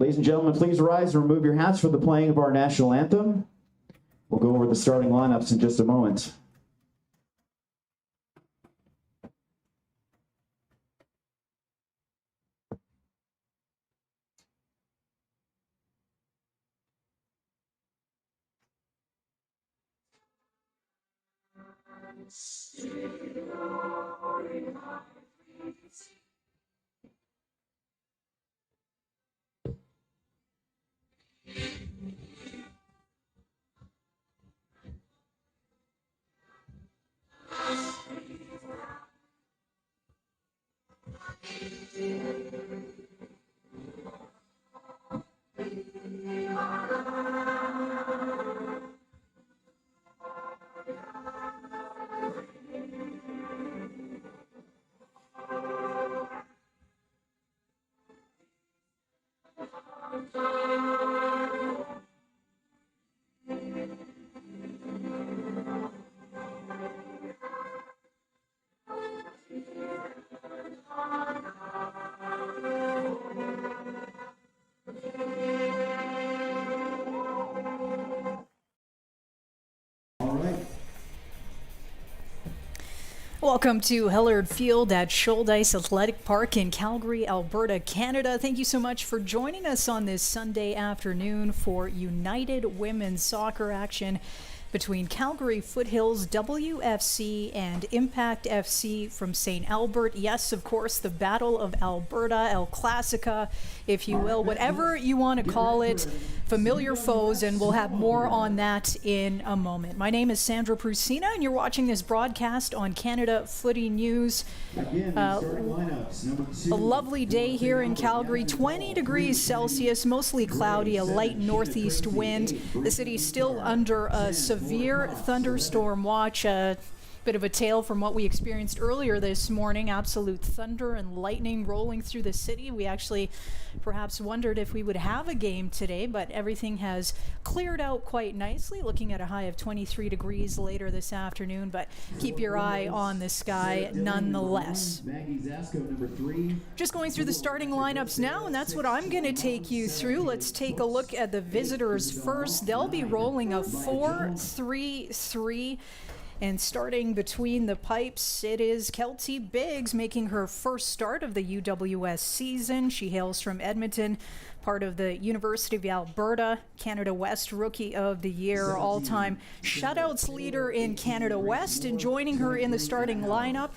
Ladies and gentlemen, please rise and remove your hats for the playing of our national anthem. We'll go over the starting lineups in just a moment. Welcome to Hellard Field at Shoaldice Athletic Park in Calgary, Alberta, Canada. Thank you so much for joining us on this Sunday afternoon for United Women's Soccer action between Calgary Foothills WFC and Impact FC from St. Albert. Yes, of course, the Battle of Alberta, El Clasica, if you will, whatever you want to call it, familiar foes, and we'll have more on that in a moment. My name is Sandra Prusina, and you're watching this broadcast on Canada Footy News. A lovely day here in Calgary, 20 degrees Celsius, mostly cloudy, a light northeast wind. The city's still under a severe thunderstorm watch. Bit of a tale from what we experienced earlier this morning. Absolute thunder and lightning rolling through the city. We actually perhaps wondered if we would have a game today, but everything has cleared out quite nicely. Looking at a high of 23 degrees later this afternoon, but keep your eye on the sky nonetheless. Just going through the starting lineups now, and that's what I'm going to take you through. Let's take a look at the visitors first. They'll be rolling a 4-3-3. And starting between the pipes, it is Kelty Biggs making her first start of the UWS season. She hails from Edmonton, part of the University of Alberta, Canada West Rookie of the Year, all-time shutouts leader in Canada West. And joining her in the starting lineup,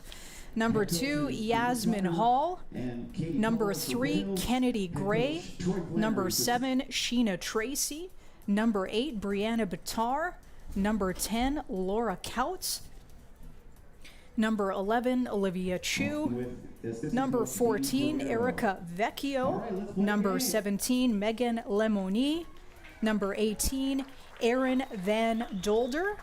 number 2, Yasmin Hall. Number 3, Kennedy Gray. Number 7, Sheena Tracy. Number 8, Brianna Bitar. Number 10, Laura Couts. Number 11, Olivia Chu. Number 14, Erica Vecchio. Number 17, Megan Lemoni. Number 18, Erin Van Dolder.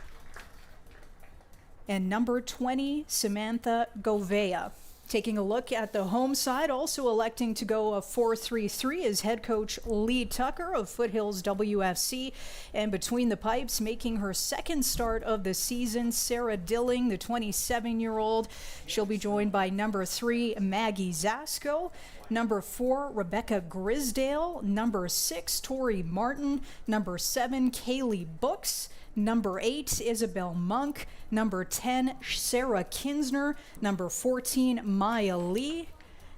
And number 20, Samantha Govea. Taking a look at the home side, also electing to go a 4-3-3 is head coach Lee Tucker of Foothills WFC. And between the pipes, making her second start of the season, Sarah Dilling, the 27-year-old. She'll be joined by number 3, Maggie Zasco. Number 4, Rebecca Grisdale. Number 6, Tori Martin. Number 7, Kaylee Books. Number 8, Isabel Monk. Number 10, Sarah Kinsner. Number 14, Maya Lee.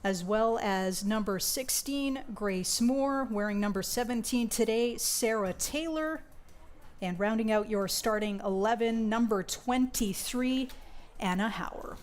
As well as number 16, Grace Moore. Wearing number 17 today, Sarah Taylor. And rounding out your starting 11, number 23, Anna Hauer.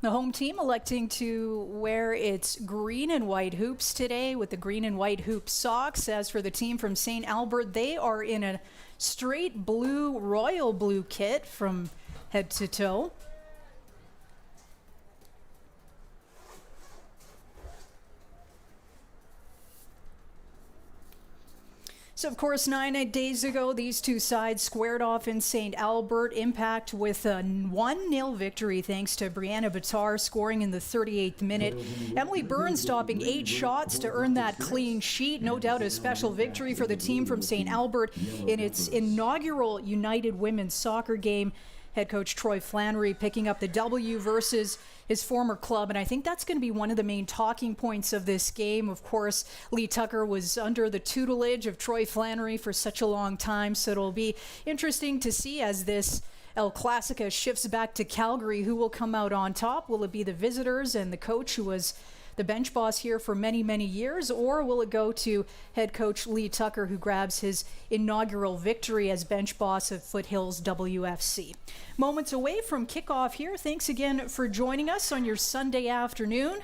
The home team electing to wear its green and white hoops today with the green and white hoop socks. As for the team from St. Albert, they are in a straight blue, royal blue kit from head to toe. So, of course, 9 days ago, these two sides squared off in St. Albert. Impact with a 1-0 victory thanks to Brianna Bitar scoring in the 38th minute. Emily Burns stopping 8 shots to earn that clean sheet. No doubt a special victory for the team from St. Albert in its inaugural United Women's Soccer game. Head coach Troy Flannery picking up the W versus his former club, and I think that's going to be one of the main talking points of this game. Of course, Lee Tucker was under the tutelage of Troy Flannery for such a long time, so it'll be interesting to see as this El Clasica shifts back to Calgary, who will come out on top. Will it be the visitors and the coach who was the bench boss here for many, many years, or will it go to head coach Lee Tucker, who grabs his inaugural victory as bench boss of Foothills WFC? Moments away from kickoff here. Thanks again for joining us on your Sunday afternoon.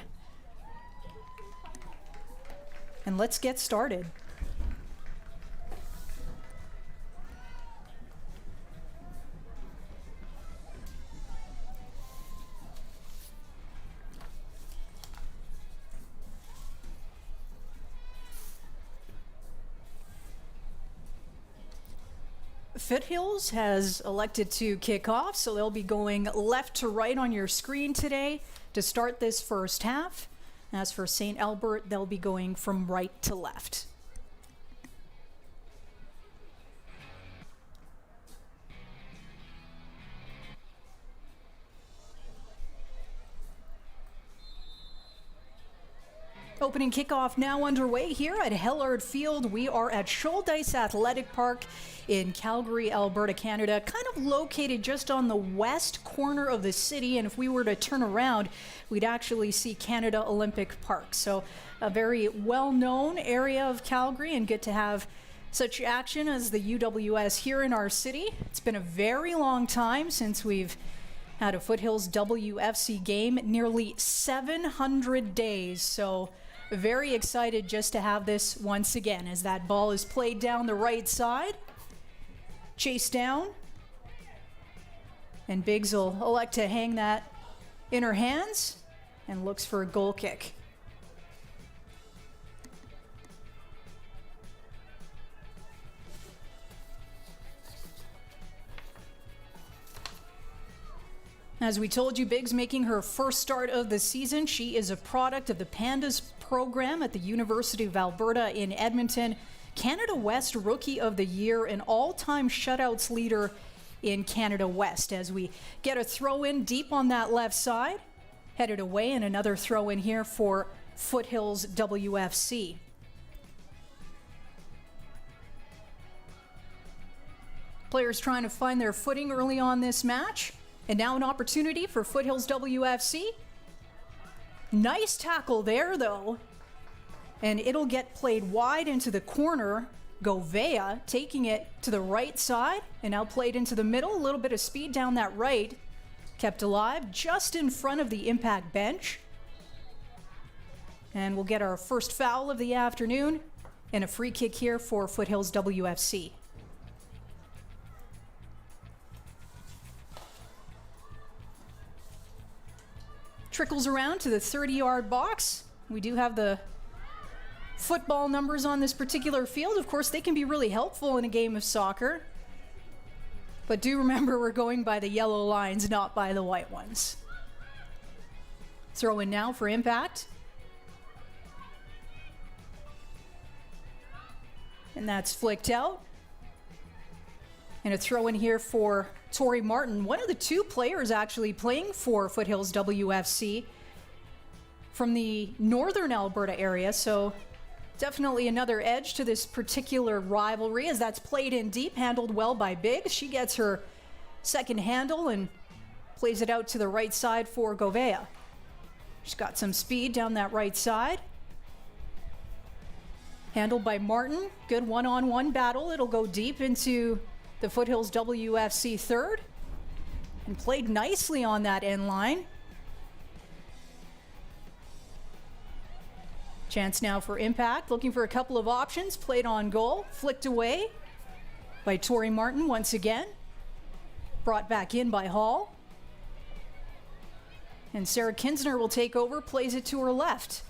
And let's get started. Foothills has elected to kick off, so they'll be going left to right on your screen today to start this first half. As for St. Albert, they'll be going from right to left. Opening kickoff now underway here at Hellard Field. We are at Shouldice Athletic Park in Calgary, Alberta, Canada, kind of located just on the west corner of the city. And if we were to turn around, we'd actually see Canada Olympic Park. So a very well-known area of Calgary, and good to have such action as the UWS here in our city. It's been a very long time since we've had a Foothills WFC game, nearly 700 days. So very excited just to have this once again as that ball is played down the right side. Chase down. And Biggs will elect to hang that in her hands and looks for a goal kick. As we told you, Biggs making her first start of the season. She is a product of the Pandas program at the University of Alberta in Edmonton. Canada West Rookie of the Year, an all-time shutouts leader in Canada West. As we get a throw in deep on that left side, headed away, and another throw in here for Foothills WFC. Players trying to find their footing early on this match. And now an opportunity for Foothills WFC. Nice tackle there, though. And it'll get played wide into the corner. Govea taking it to the right side and now played into the middle. A little bit of speed down that right. Kept alive just in front of the impact bench. And we'll get our first foul of the afternoon and a free kick here for Foothills WFC. Trickles around to the 30-yard box. We do have the football numbers on this particular field. Of course, they can be really helpful in a game of soccer. But do remember, we're going by the yellow lines, not by the white ones. Throw in now for impact. And that's flicked out. And a throw in here for Tori Martin, one of the two players actually playing for Foothills WFC from the northern Alberta area. So definitely another edge to this particular rivalry as that's played in deep, handled well by Biggs. She gets her second handle and plays it out to the right side for Govea. She's got some speed down that right side. Handled by Martin. Good one-on-one battle. It'll go deep into the Foothills WFC third and played nicely on that end line. Chance now for impact, looking for a couple of options, played on goal, flicked away by Tori Martin once again, brought back in by Hall. And Sarah Kinsner will take over, plays it to her left.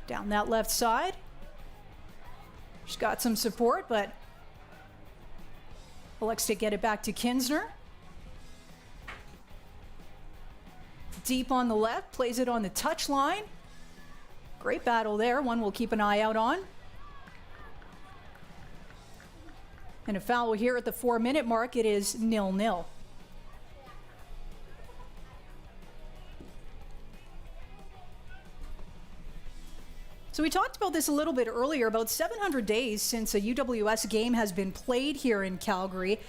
Down that left side. She's got some support, but elects to get it back to Kinsner. Deep on the left, plays it on the touchline. Great battle there, one we'll keep an eye out on. And a foul here at the 4-minute mark. It is 0-0. So we talked about this a little bit earlier, about 700 days since a UWS game has been played here in Calgary.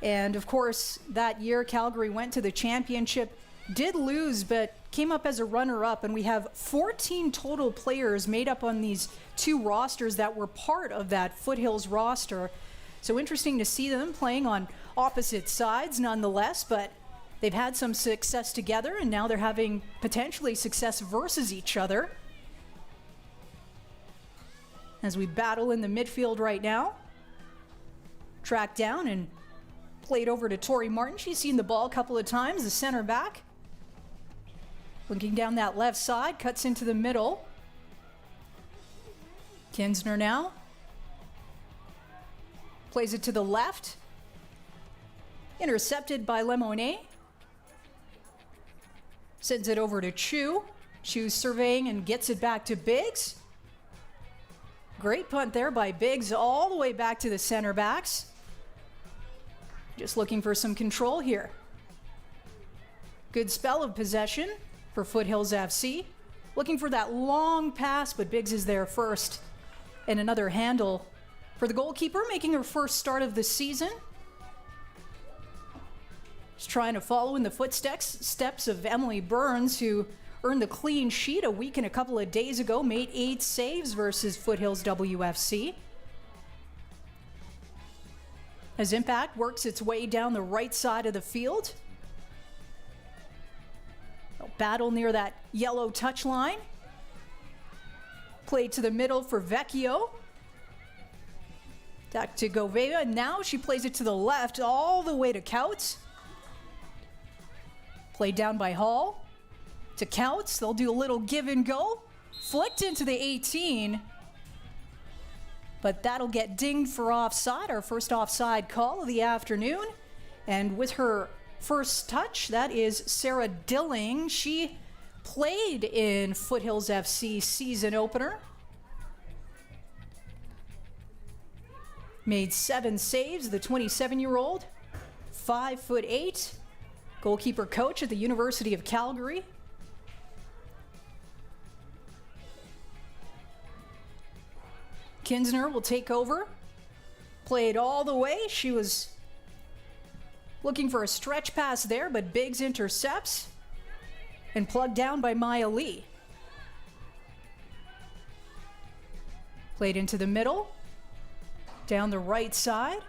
And of course, that year Calgary went to the championship, did lose, but came up as a runner-up. And we have 14 total players made up on these two rosters that were part of that Foothills roster. So interesting to see them playing on opposite sides nonetheless, but they've had some success together, and now they're having potentially success versus each other. As we battle in the midfield right now. Tracked down and played over to Tori Martin. She's seen the ball a couple of times, the center back. Looking down that left side, cuts into the middle. Kinsner now. Plays it to the left. Intercepted by Lemonet. Sends it over to Chu. Chu's surveying and gets it back to Biggs. Great punt there by Biggs all the way back to the center backs. Just looking for some control here. Good spell of possession for Foothills FC. Looking for that long pass, but Biggs is there first. And another handle for the goalkeeper, making her first start of the season. Just trying to follow in the footsteps of Emily Burns, who earned the clean sheet a week and a couple of days ago, made 8 saves versus Foothills WFC. As Impact works its way down the right side of the field. A battle near that yellow touchline. Played to the middle for Vecchio. Back to Govea. Now she plays it to the left all the way to Couts. Played down by Hall. To Counts, they'll do a little give and go. Flicked into the 18. But that'll get dinged for offside, our first offside call of the afternoon. And with her first touch, that is Sarah Dilling. She played in Foothills FC season opener. Made 7 saves, the 27-year-old. 5'8", goalkeeper coach at the University of Calgary. Kinsner will take over. Played all the way. She was looking for a stretch pass there, but Biggs intercepts. And plugged down by Maya Lee. Played into the middle. Down the right side.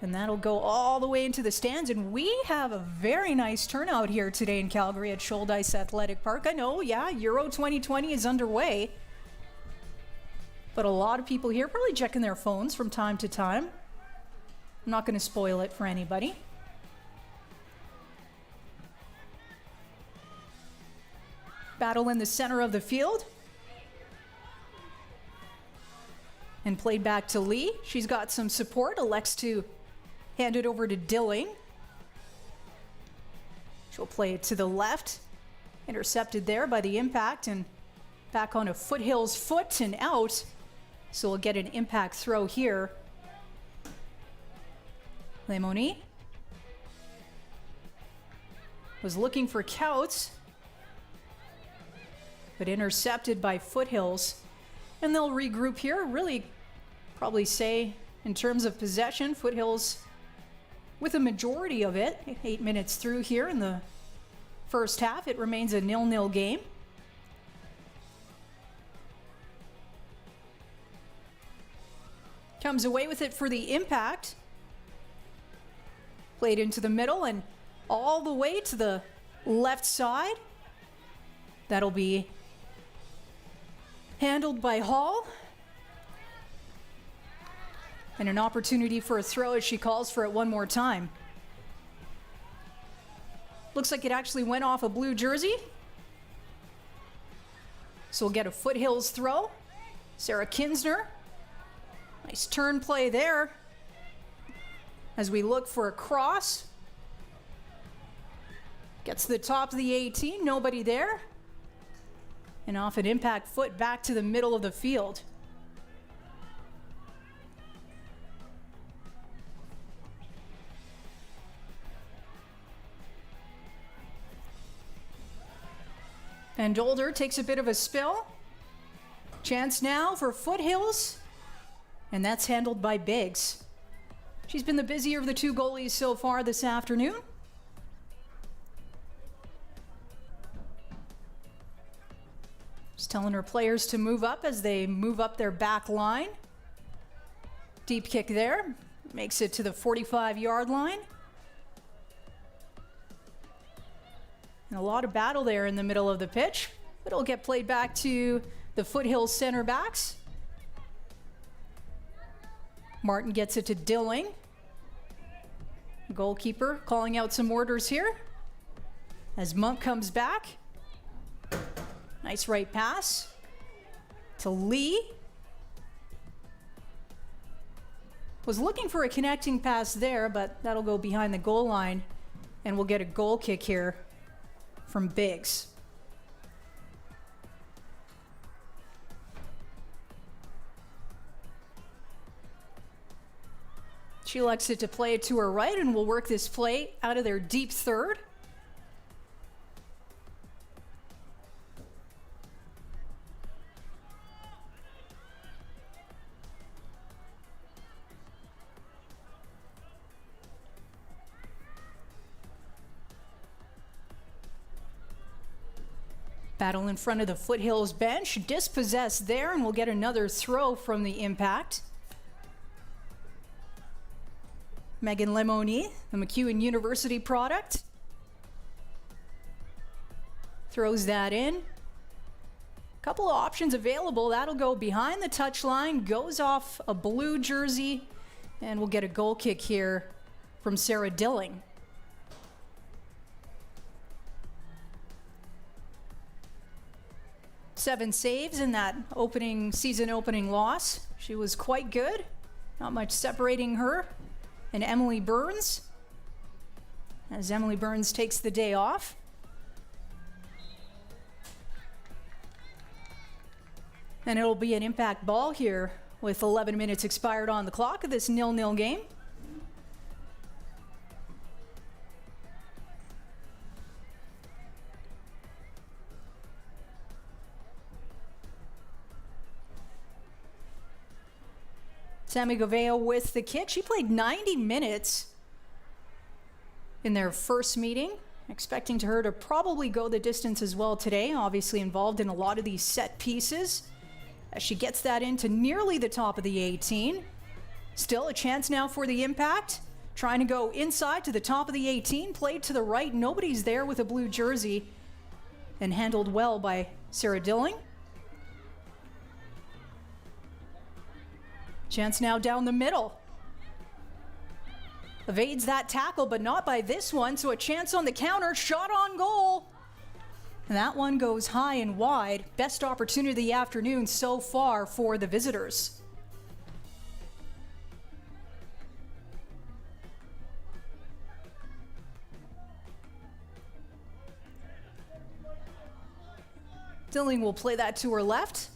And that'll go all the way into the stands. And we have a very nice turnout here today in Calgary at Shouldice Athletic Park. I know, yeah, Euro 2020 is underway. But a lot of people here probably checking their phones from time to time. I'm not going to spoil it for anybody. Battle in the center of the field. And played back to Lee. She's got some support. Elects to hand it over to Dilling. She'll play it to the left. Intercepted there by the Impact and back on a Foothills foot and out. So we'll get an Impact throw here. Lemonet was looking for Couts, but intercepted by Foothills. And they'll regroup here. Really, probably say in terms of possession, Foothills with a majority of it. 8 minutes through here in the first half, it remains a 0-0 game. Comes away with it for the Impact. Played into the middle and all the way to the left side. That'll be handled by Hall. And an opportunity for a throw as she calls for it one more time. Looks like it actually went off a blue jersey. So we'll get a Foothills throw. Sarah Kinsner. Nice turn play there. As we look for a cross. Gets to the top of the 18, nobody there. And off an impact foot back to the middle of the field. And Older takes a bit of a spill. Chance now for Foothills. And that's handled by Biggs. She's been the busier of the two goalies so far this afternoon. Just telling her players to move up as they move up their back line. Deep kick there. Makes it to the 45-yard line. And a lot of battle there in the middle of the pitch. It'll get played back to the Foothills center backs. Martin gets it to Dilling. Goalkeeper calling out some orders here. As Monk comes back. Nice right pass to Lee. Was looking for a connecting pass there, but that'll go behind the goal line. And we'll get a goal kick here from Biggs. She elects it to play it to her right, and we'll work this play out of their deep third. Battle in front of the Foothills bench, dispossessed there, and we'll get another throw from the impact. Megan Lemoni, the MacEwan University product. Throws that in. Couple of options available. That'll go behind the touchline, goes off a blue jersey, and we'll get a goal kick here from Sarah Dilling. Seven saves in that season opening loss. She was quite good. Not much separating her and Emily Burns, as Emily Burns takes the day off. And it'll be an impact ball here with 11 minutes expired on the clock of this 0-0 game. Sammy Goveo with the kick. She played 90 minutes in their first meeting. Expecting her to probably go the distance as well today. Obviously involved in a lot of these set pieces. As she gets that into nearly the top of the 18. Still a chance now for the impact. Trying to go inside to the top of the 18. Played to the right. Nobody's there with a blue jersey. And handled well by Sarah Dilling. Chance now down the middle. Evades that tackle, but not by this one. So a chance on the counter, shot on goal. And that one goes high and wide. Best opportunity of the afternoon so far for the visitors. Dilling will play that to her left.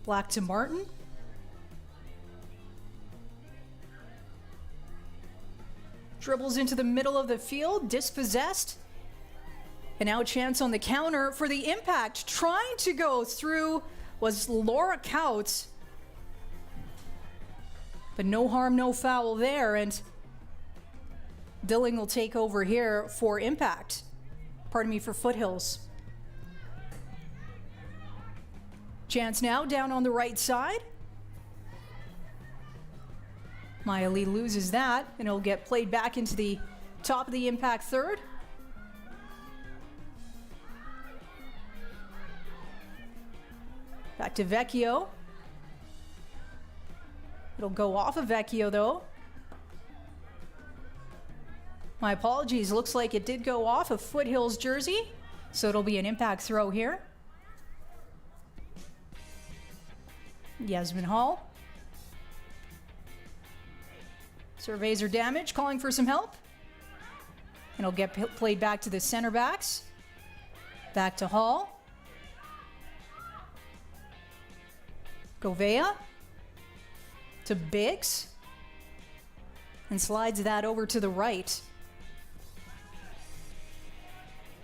Black to Martin. Dribbles into the middle of the field, dispossessed. And now a chance on the counter for the impact. Trying to go through was Laura Couts. But no harm, no foul there. And Dilling will take over here for impact. Pardon me, for Foothills. Chance now down on the right side. Maya Lee loses that, and it'll get played back into the top of the impact third. Back to Vecchio. It'll go off of Vecchio, though. My apologies. Looks like it did go off of Foothills jersey. So it'll be an impact throw here. Yasmin Hall. Surveys her damage, calling for some help. And it'll get played back to the center backs. Back to Hall. Govea. To Biggs. And slides that over to the right.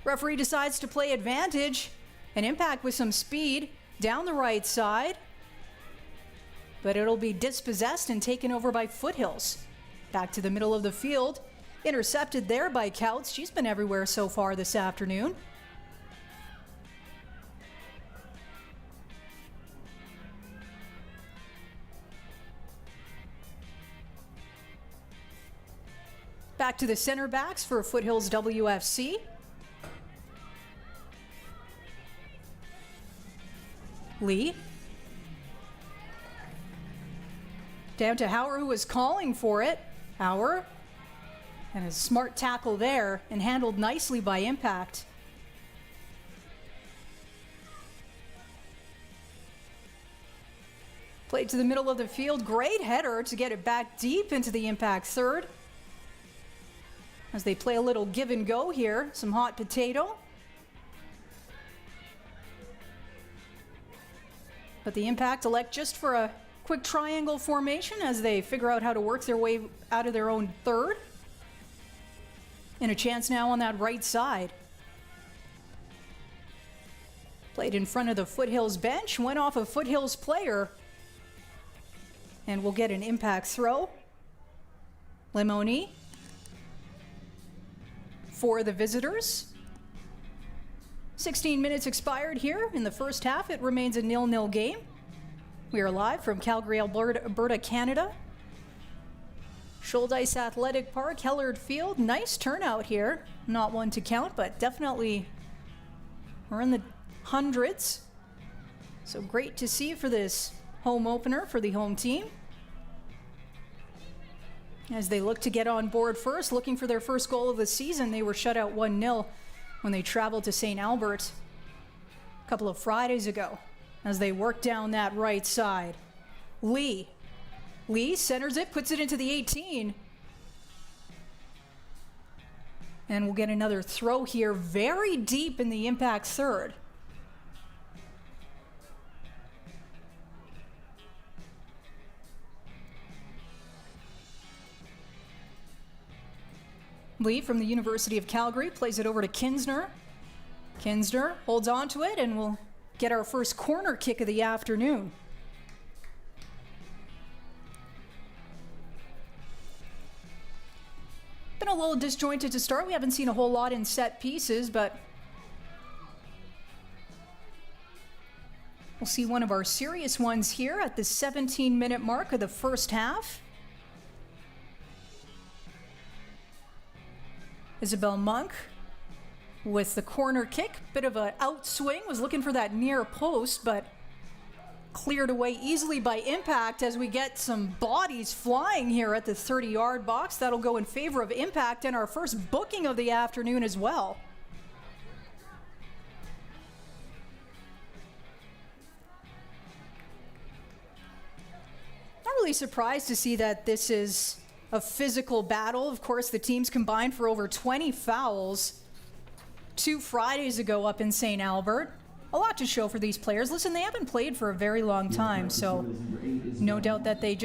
Referee decides to play advantage. An impact with some speed down the right side. But it'll be dispossessed and taken over by Foothills. Back to the middle of the field. Intercepted there by Couts. She's been everywhere so far this afternoon. Back to the center backs for Foothills WFC. Lee. Down to Hauer, who was calling for it. Hauer. And a smart tackle there, and handled nicely by Impact. Played to the middle of the field. Great header to get it back deep into the Impact third. As they play a little give and go here. Some hot potato. But the Impact elect just for a quick triangle formation as they figure out how to work their way out of their own third. And a chance now on that right side. Played in front of the Foothills bench, went off a Foothills player. And we'll get an impact throw. Limoni for the visitors. 16 minutes expired here in the first half. It remains a 0-0 game. We are live from Calgary, Alberta, Canada. Shouldice Athletic Park, Hellard Field. Nice turnout here. Not one to count, but definitely we're in the hundreds. So great to see for this home opener for the home team. As they look to get on board first, looking for their first goal of the season. They were shut out 1-0 when they traveled to St. Albert a couple of Fridays ago. As they work down that right side. Lee centers it, puts it into the 18. And we'll get another throw here very deep in the impact third. Lee from the University of Calgary plays it over to Kinsner. Kinsner holds on to it and will get our first corner kick of the afternoon. Been a little disjointed to start. We haven't seen a whole lot in set pieces, but we'll see one of our serious ones here at the 17-minute mark of the first half. Isabel Monk with the corner kick. Bit of an outswing, was looking for that near post, but cleared away easily by Impact as we get some bodies flying here at the 30-yard box. That'll go in favor of Impact and our first booking of the afternoon as well. Not really surprised to see that this is a physical battle. Of course, the teams combined for over 20 fouls 2 Fridays ago up in St. Albert. A lot to show for these players. Listen, they haven't played for a very long time, so no doubt that they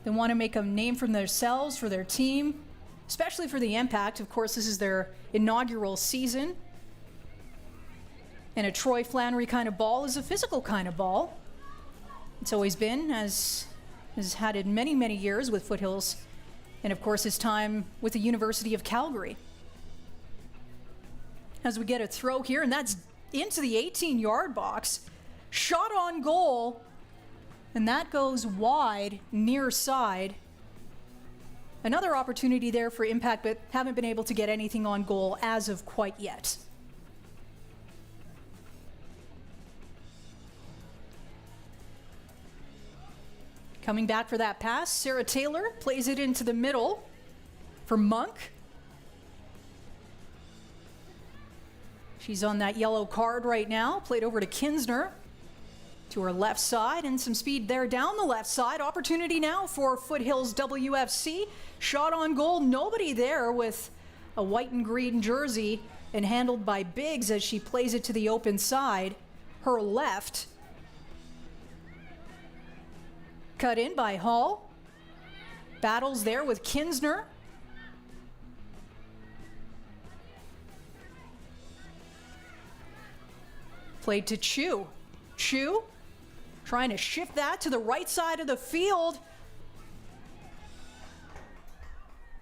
want to make a name for themselves, for their team, especially for the Impact. Of course, this is their inaugural season. And a Troy Flannery kind of ball is a physical kind of ball. It's always been, as has had it many, many years with Foothills, and of course his time with the University of Calgary. As we get a throw here, and that's into the 18-yard box. Shot on goal, and that goes wide, near side. Another opportunity there for Impact, but haven't been able to get anything on goal as of quite yet. Coming back for that pass, Sarah Taylor plays it into the middle for Monk. She's on that yellow card right now. Played over to Kinsner to her left side, and some speed there down the left side. Opportunity now for Foothills WFC. Shot on goal, nobody there with a white and green jersey, and handled by Biggs as she plays it to the open side. Her left. Cut in by Hall. Battles there with Kinsner. Played to Chu. Chu trying to shift that to the right side of the field.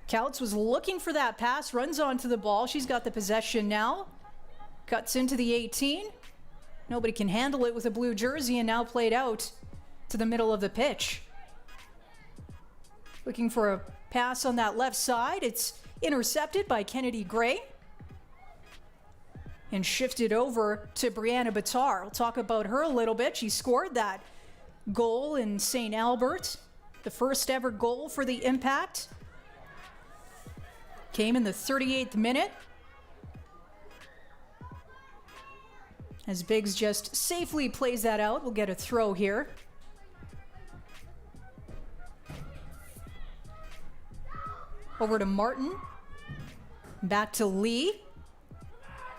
Couts was looking for that pass, runs onto the ball. She's got the possession now. Cuts into the 18. Nobody can handle it with a blue jersey, and now played out to the middle of the pitch. Looking for a pass on that left side. It's intercepted by Kennedy Gray and shifted over to Brianna Bitar. We'll talk about her a little bit. She scored that goal in St. Albert, the first ever goal for the Impact. Came in the 38th minute as Biggs just safely plays that out. We'll get a throw here. Over to Martin. Back to Lee.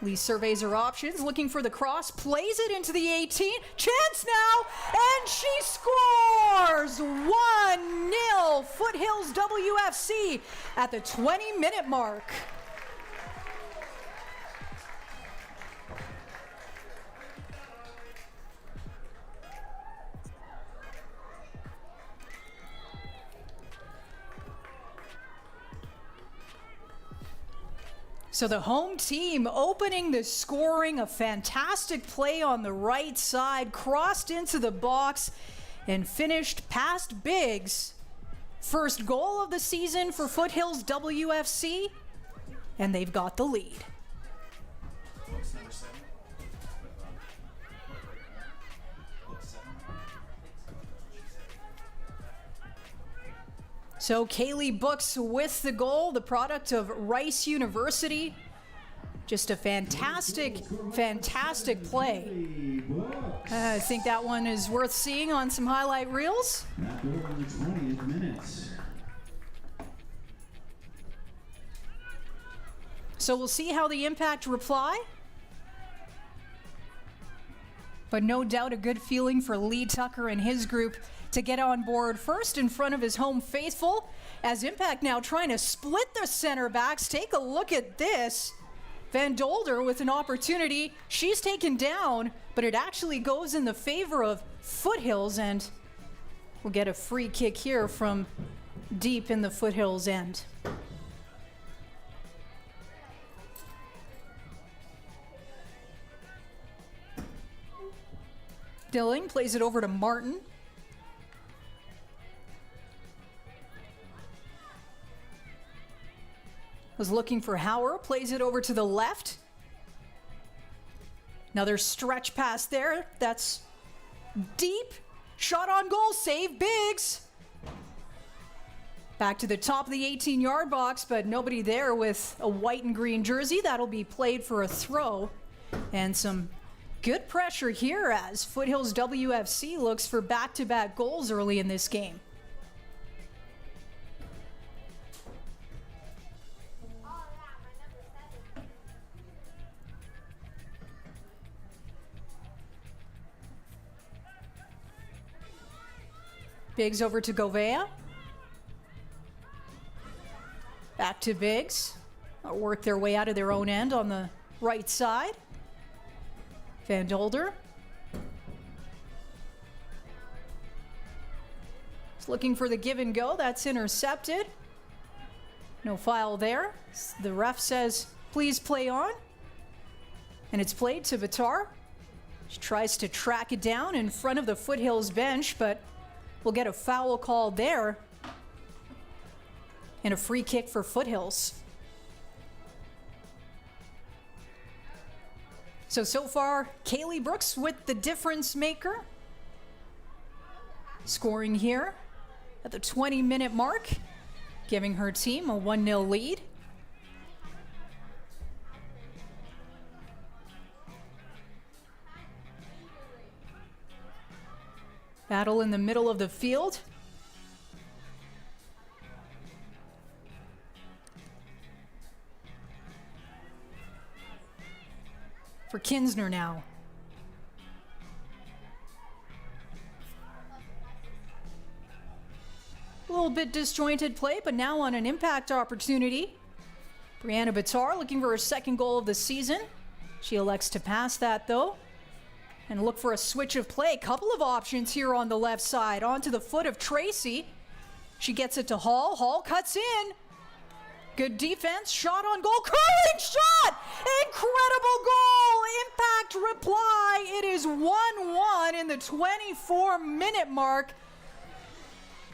Lee surveys her options, looking for the cross, plays it into the 18. Chance now, and she scores! 1-0 Foothills WFC at the 20-minute mark. So the home team opening the scoring, a fantastic play on the right side, crossed into the box and finished past Biggs. First goal of the season for Foothills WFC, and they've got the lead. So Kaylee Books with the goal, the product of Rice University. Just a fantastic, fantastic play. I think that one is worth seeing on some highlight reels. That goal in the 20th minute. So we'll see how the Impact reply. But no doubt a good feeling for Lee Tucker and his group to get on board first in front of his home faithful, as Impact now trying to split the center backs. Take a look at this. Van Dolder with an opportunity. She's taken down, but it actually goes in the favor of Foothills, and we'll get a free kick here from deep in the Foothills end. Dilling plays it over to Martin. Was looking for Hauer, plays it over to the left. Another stretch pass there. That's deep. Shot on goal, save Biggs. Back to the top of the 18-yard box, but nobody there with a white and green jersey. That'll be played for a throw. And some good pressure here as Foothills WFC looks for back-to-back goals early in this game. Biggs over to Govea. Back to Biggs. Work their way out of their own end on the right side. Van Dolder. He's looking for the give and go. That's intercepted. No foul there. The ref says, please play on. And it's played to Vitar. She tries to track it down in front of the Foothills bench, but we'll get a foul call there. And a free kick for Foothills. So far, Kaylee Brooks with the difference maker. Scoring here at the 20-minute mark, giving her team a 1-0 lead. Battle in the middle of the field. For Kinsner now. A little bit disjointed play, but now on an impact opportunity. Brianna Bitar looking for her second goal of the season. She elects to pass that though. And look for a switch of play. Couple of options here on the left side. Onto the foot of Tracy. She gets it to Hall. Hall cuts in. Good defense. Shot on goal. Curling shot! Incredible goal! Impact reply. It is 1-1 in the 24-minute mark.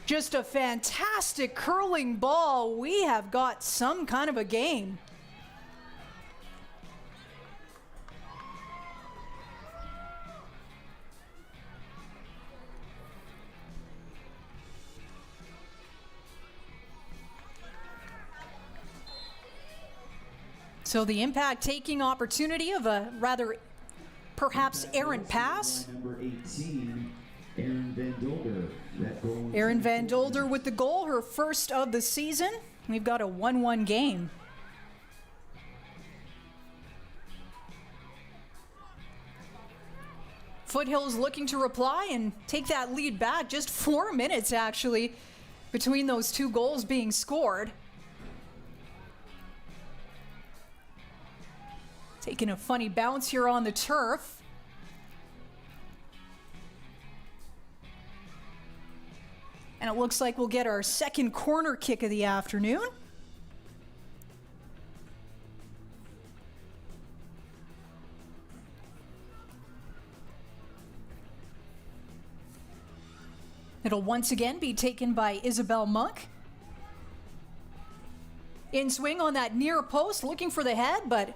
Just a fantastic curling ball. We have got some kind of a game. So the Impact taking opportunity of a rather perhaps errant pass. Number 18, Erin Van Dolder. That goal. Erin Van Dolder with the goal, her first of the season. We've got a 1-1 game. Foothills looking to reply and take that lead back. Just 4 minutes actually between those two goals being scored. Taking a funny bounce here on the turf. And it looks like we'll get our second corner kick of the afternoon. It'll once again be taken by Isabel Monk. In swing on that near post, looking for the head, but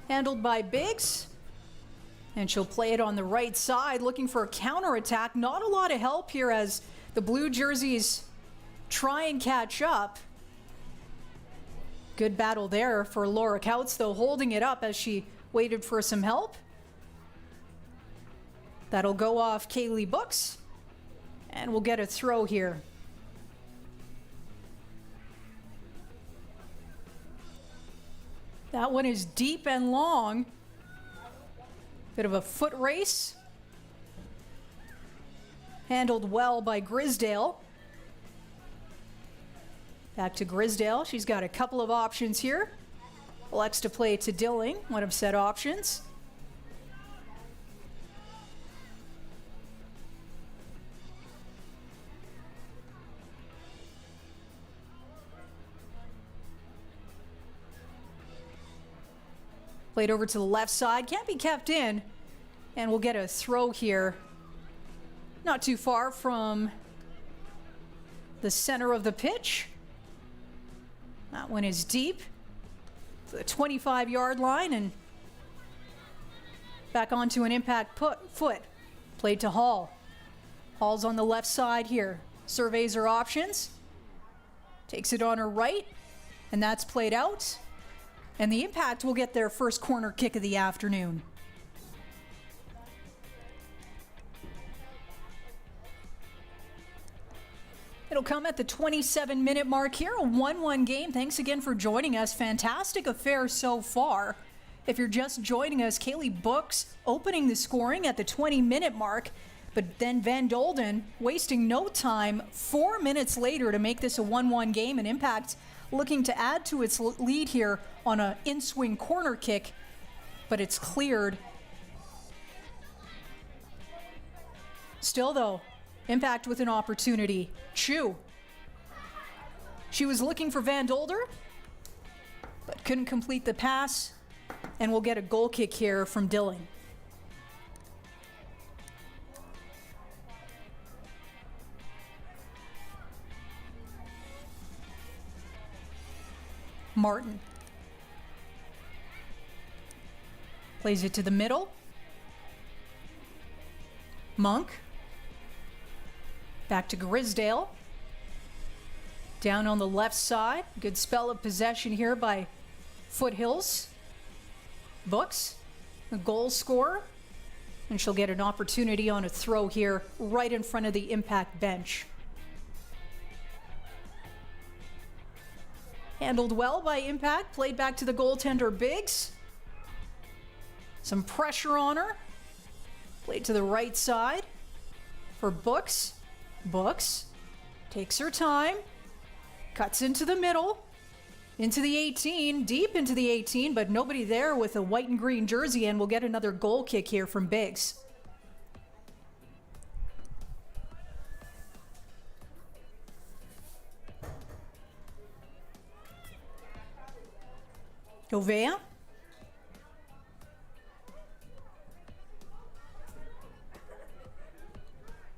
handled by Biggs. And she'll play it on the right side, looking for a counterattack. Not a lot of help here as the blue jerseys try and catch up. Good battle there for Laura Couts, though, holding it up as she waited for some help. That'll go off Kaylee Books. And we'll get a throw here. That one is deep and long. Bit of a foot race. Handled well by Grisdale. Back to Grisdale. She's got a couple of options here. Elects to play to Dilling, one of said options. Played over to the left side, can't be kept in. And we'll get a throw here. Not too far from the center of the pitch. That one is deep. To the 25-yard line and back onto an impact foot. Played to Hall. Hall's on the left side here. Surveys her options. Takes it on her right. And that's played out. And the Impact will get their first corner kick of the afternoon. It'll come at the 27-minute mark here, a 1-1 game. Thanks again for joining us. Fantastic affair so far. If you're just joining us, Kaylee Books opening the scoring at the 20-minute mark, but then Van Dolden wasting no time 4 minutes later to make this a 1-1 game, and Impact looking to add to its lead here on an in-swing corner kick, but it's cleared. Still though, Impact with an opportunity. Chu. She was looking for Van Dolder, but couldn't complete the pass, and we'll get a goal kick here from Dilling. Martin. Plays it to the middle. Monk. Back to Grisdale. Down on the left side. Good spell of possession here by Foothills. Books, the goal scorer. And she'll get an opportunity on a throw here right in front of the impact bench. Handled well by Impact, played back to the goaltender Biggs. Some pressure on her. Played to the right side for Books. Books takes her time, cuts into the middle, into the 18, deep into the 18, but nobody there with a white and green jersey, and we'll get another goal kick here from Biggs. Govea.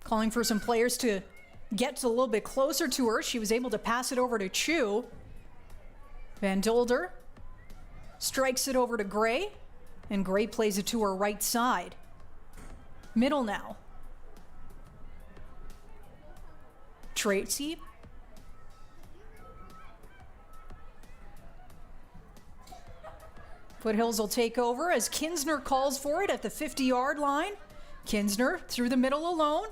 Calling for some players to get a little bit closer to her. She was able to pass it over to Chu. Van Dolder strikes it over to Gray, and Gray plays it to her right side. Middle now. Tracy. Foothills will take over as Kinsner calls for it at the 50-yard line. Kinsner through the middle alone.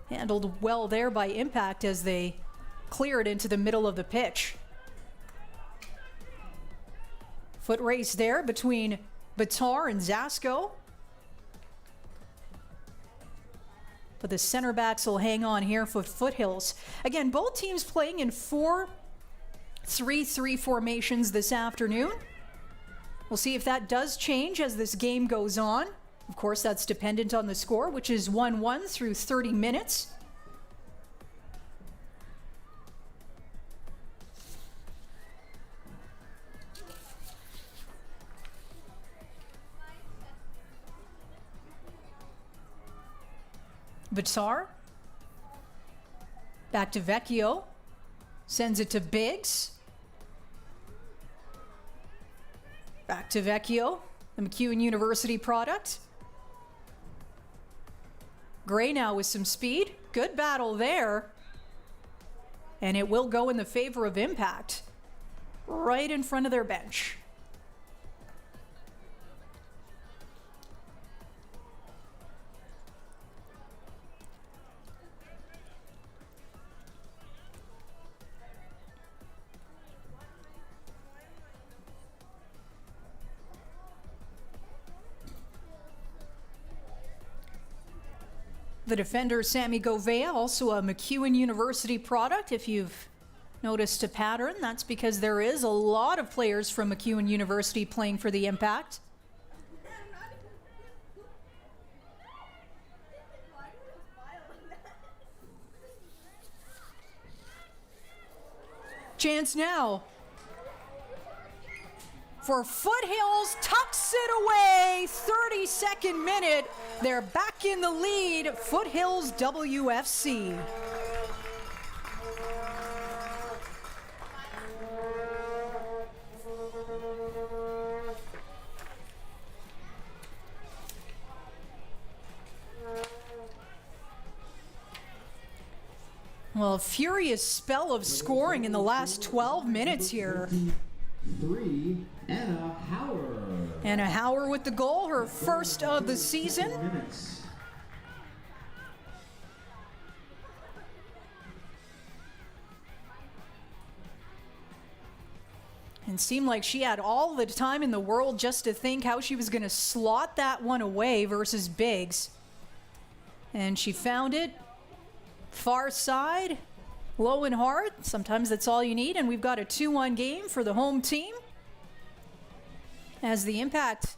Handled well there by Impact as they clear it into the middle of the pitch. Foot race there between Batar and Zasko. But the center backs will hang on here for Foothills. Again, both teams playing in 4-3-3 formations this afternoon. We'll see if that does change as this game goes on. Of course, that's dependent on the score, which is 1-1 through 30 minutes. Batar. Back to Vecchio. Sends it to Biggs. Back to Vecchio, the MacEwan University product. Gray now with some speed. Good battle there. And it will go in the favor of Impact. Right in front of their bench. The defender, Sammy Govea, also a MacEwan University product. If you've noticed a pattern, that's because there is a lot of players from MacEwan University playing for the Impact. Chance now for Foothills, tucks it away, 32nd minute. They're back in the lead, Foothills WFC. Well, a furious spell of scoring in the last 12 minutes here. 3, Anna Hauer. Anna Hauer with the goal, her first of the season. Minutes. And seemed like she had all the time in the world just to think how she was going to slot that one away versus Biggs. And she found it. Far side, low and hard. Sometimes that's all you need. And we've got a 2-1 game for the home team. As the Impact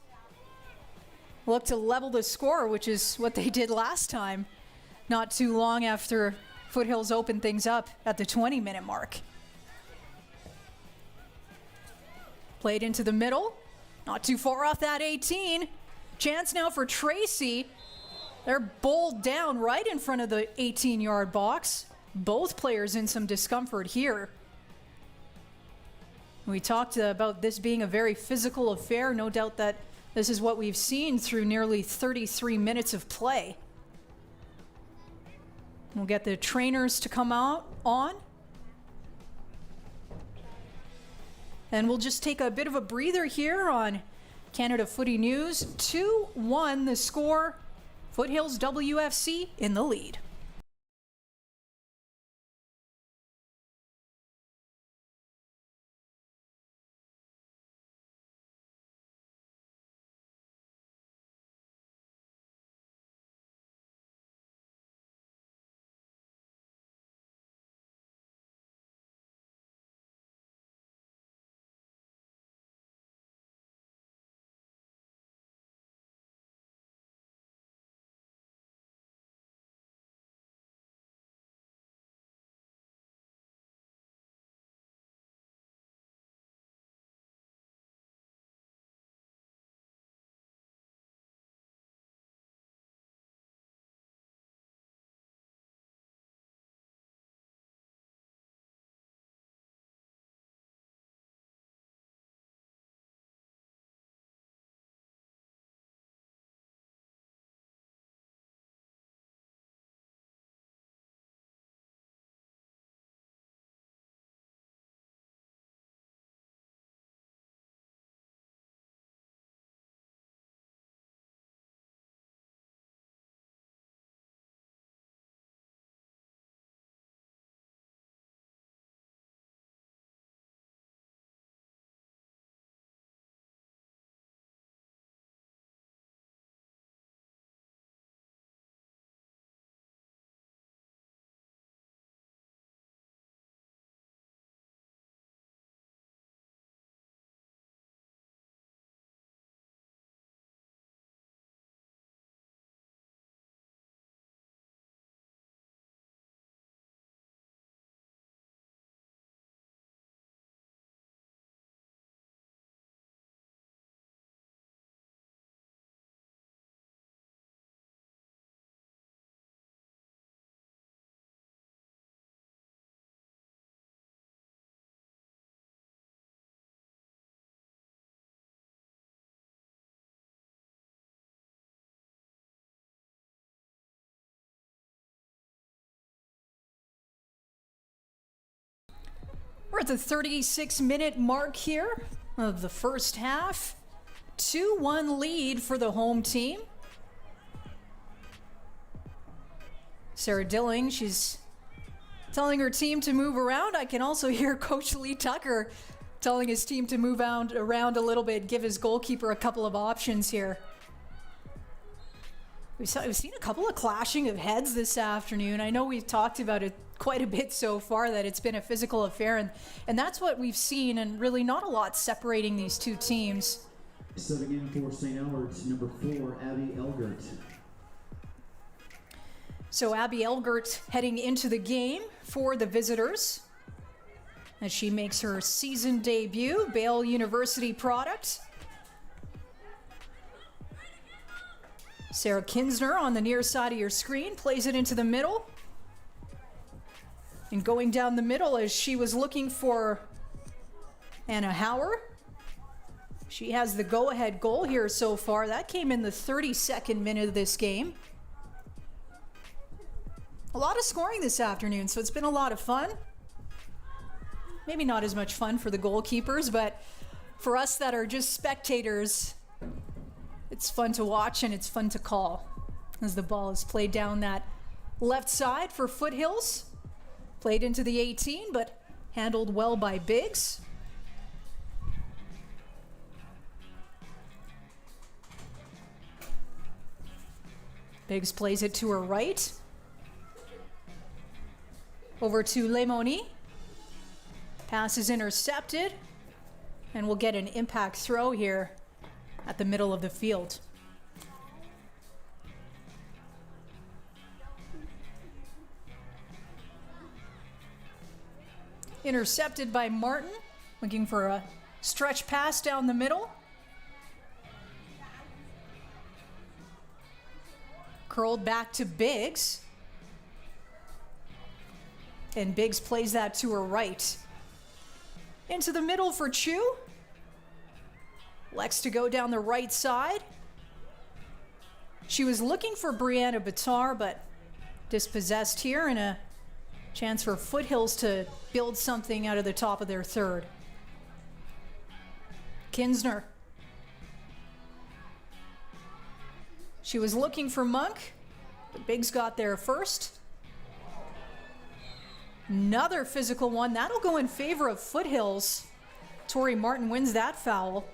look to level the score, which is what they did last time, not too long after Foothills opened things up at the 20-minute mark. Played into the middle, not too far off that 18. Chance now for Tracy. They're bowled down right in front of the 18-yard box. Both players in some discomfort here. We talked about this being a very physical affair. No doubt that this is what we've seen through nearly 33 minutes of play. We'll get the trainers to come out on. And we'll just take a bit of a breather here on Canada Footy News. 2-1 the score. Foothills WFC in the lead. We're at the 36-minute mark here of the first half. 2-1 lead for the home team. Sarah Dilling, she's telling her team to move around. I can also hear Coach Lee Tucker telling his team to move around a little bit, give his goalkeeper a couple of options here. We've seen a couple of clashing of heads this afternoon. I know we've talked about it quite a bit so far, that it's been a physical affair, and that's what we've seen, and really not a lot separating these two teams. Subbing in for St. Albert's, number 4, Abby Elgert. So Abby Elgert heading into the game for the visitors as she makes her season debut, Bale University product. Sarah Kinsner on the near side of your screen plays it into the middle. And going down the middle as she was looking for Anna Hauer. She has the go-ahead goal here so far. That came in the 32nd minute of this game. A lot of scoring this afternoon, so it's been a lot of fun. Maybe not as much fun for the goalkeepers, but for us that are just spectators, it's fun to watch and it's fun to call as the ball is played down that left side for Foothills. Played into the 18, but handled well by Biggs. Biggs plays it to her right. Over to Lemoni. Pass is intercepted, and we'll get an impact throw here at the middle of the field. Intercepted by Martin, looking for a stretch pass down the middle. Curled back to Biggs. And Biggs plays that to her right. Into the middle for Chu. Lex to go down the right side. She was looking for Brianna Bitar, but dispossessed here, and a chance for Foothills to build something out of the top of their third. Kinsner She was looking for Monk, but Biggs got there first. Another physical one. That'll go in favor of Foothills. Tori Martin wins that foul.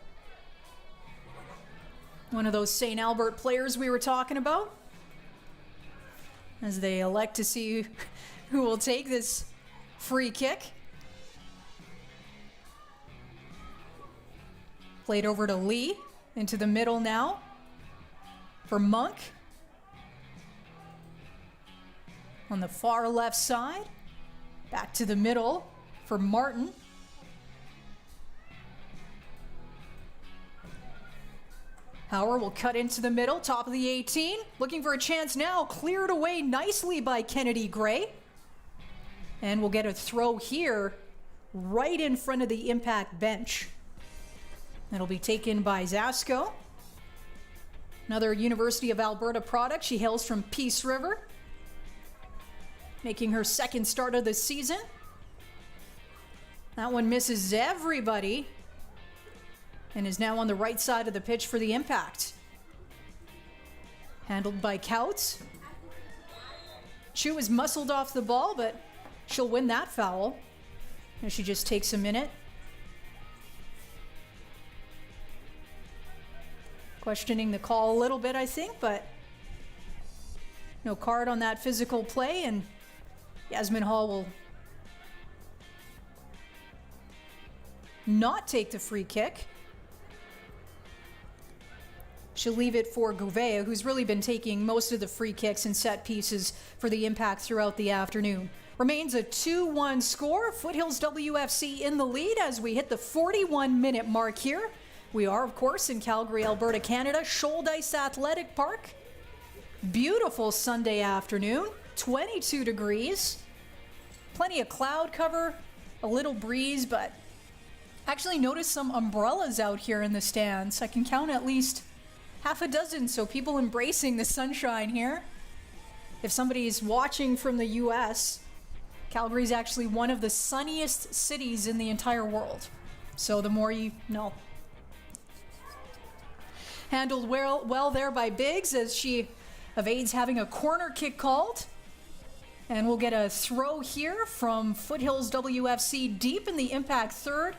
One of those St. Albert players we were talking about. As they elect to see who will take this free kick. Played over to Lee. Into the middle now. For Monk. On the far left side. Back to the middle for Martin. Hauer will cut into the middle, top of the 18. Looking for a chance now. Cleared away nicely by Kennedy Gray. And we'll get a throw here right in front of the impact bench. That'll be taken by Zasco. Another University of Alberta product. She hails from Peace River. Making her second start of the season. That one misses everybody. And is now on the right side of the pitch for the impact. Handled by Couts. Chu is muscled off the ball, but she'll win that foul. And she just takes a minute. Questioning the call a little bit, I think, but no card on that physical play, and Yasmin Hall will not take the free kick. She'll leave it for Gouveia, who's really been taking most of the free kicks and set pieces for the impact throughout the afternoon. Remains a 2-1 score. Foothills WFC in the lead as we hit the 41-minute mark here. We are, of course, in Calgary, Alberta, Canada, Shouldice Athletic Park. Beautiful Sunday afternoon, 22 degrees. Plenty of cloud cover, a little breeze, but actually noticed some umbrellas out here in the stands. I can count at least half a dozen, so people embracing the sunshine here. If somebody's watching from the US, Calgary's actually one of the sunniest cities in the entire world. So the more you know. Handled well there by Biggs as she evades having a corner kick called. And we'll get a throw here from Foothills WFC deep in the impact third.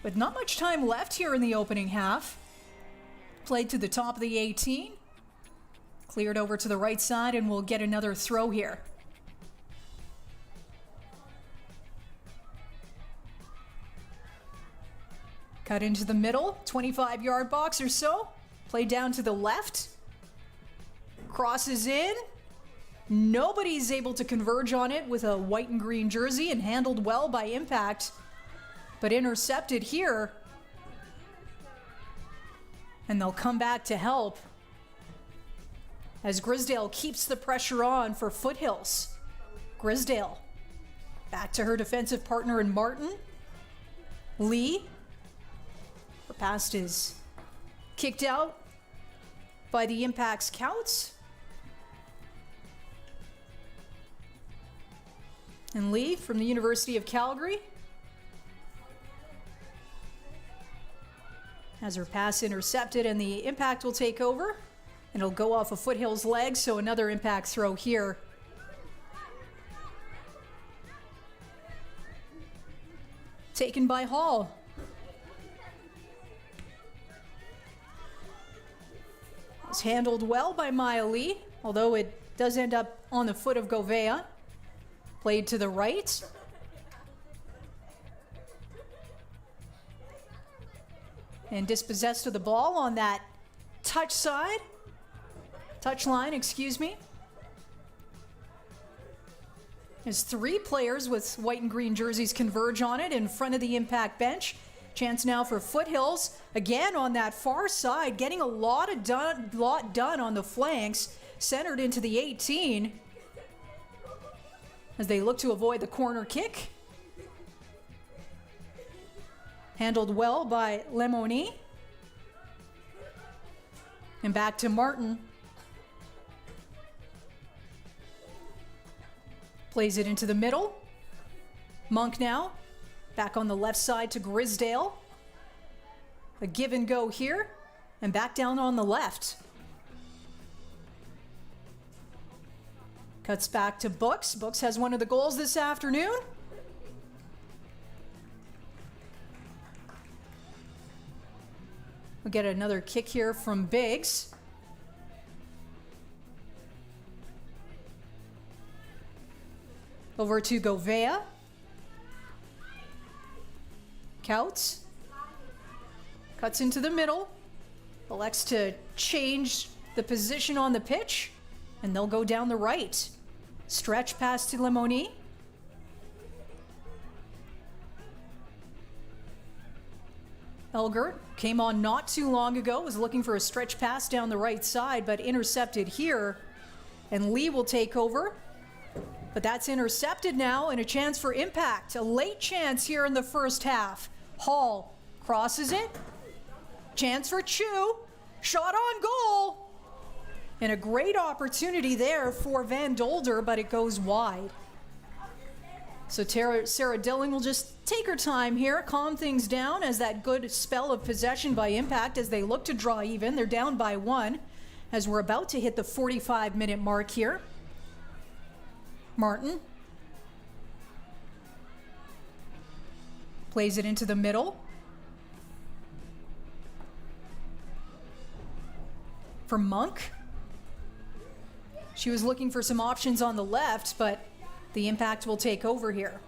But not much time left here in the opening half. Played to the top of the 18. Cleared over to the right side, and we'll get another throw here. Cut into the middle, 25-yard box or so. Play down to the left. Crosses in. Nobody's able to converge on it with a white and green jersey, and handled well by Impact, but intercepted here. And they'll come back to help as Grisdale keeps the pressure on for Foothills. Grisdale back to her defensive partner in Martin. Lee. Her pass is kicked out by the Impact's Couts. And Lee from the University of Calgary has her pass intercepted, and the Impact will take over. And it'll go off of Foothills' leg, so another Impact throw here. Taken by Hall. It's handled well by Maya Lee, although it does end up on the foot of Gouveia. Played to the right. And dispossessed of the ball on that touch line, excuse me. As three players with white and green jerseys converge on it in front of the Impact bench. Chance now for Foothills, again on that far side, getting a lot done on the flanks, centered into the 18. As they look to avoid the corner kick. Handled well by Lemoni. And back to Martin. Plays it into the middle. Monk now. Back on the left side to Grisdale. A give and go here. and back down on the left. Cuts back to Books. Books has one of the goals this afternoon. We'll get another kick here from Biggs. Over to Govea. Couts. Cuts into the middle. Elects to change the position on the pitch, and they'll go down the right. Stretch pass to Lemoni. Elgert came on not too long ago, was looking for a stretch pass down the right side, but intercepted here. And Lee will take over. But that's intercepted now, and a chance for impact. A late chance here in the first half. Hall crosses it. Chance for Chu. Shot on goal. And a great opportunity there for Van Dolder, but it goes wide. So Sarah Dilling will just take her time here, calm things down as that good spell of possession by Impact as they look to draw even. They're down by 1 as we're about to hit the 45-minute mark here. Martin plays it into the middle. For Monk. She was looking for some options on the left, but the Impact will take over here.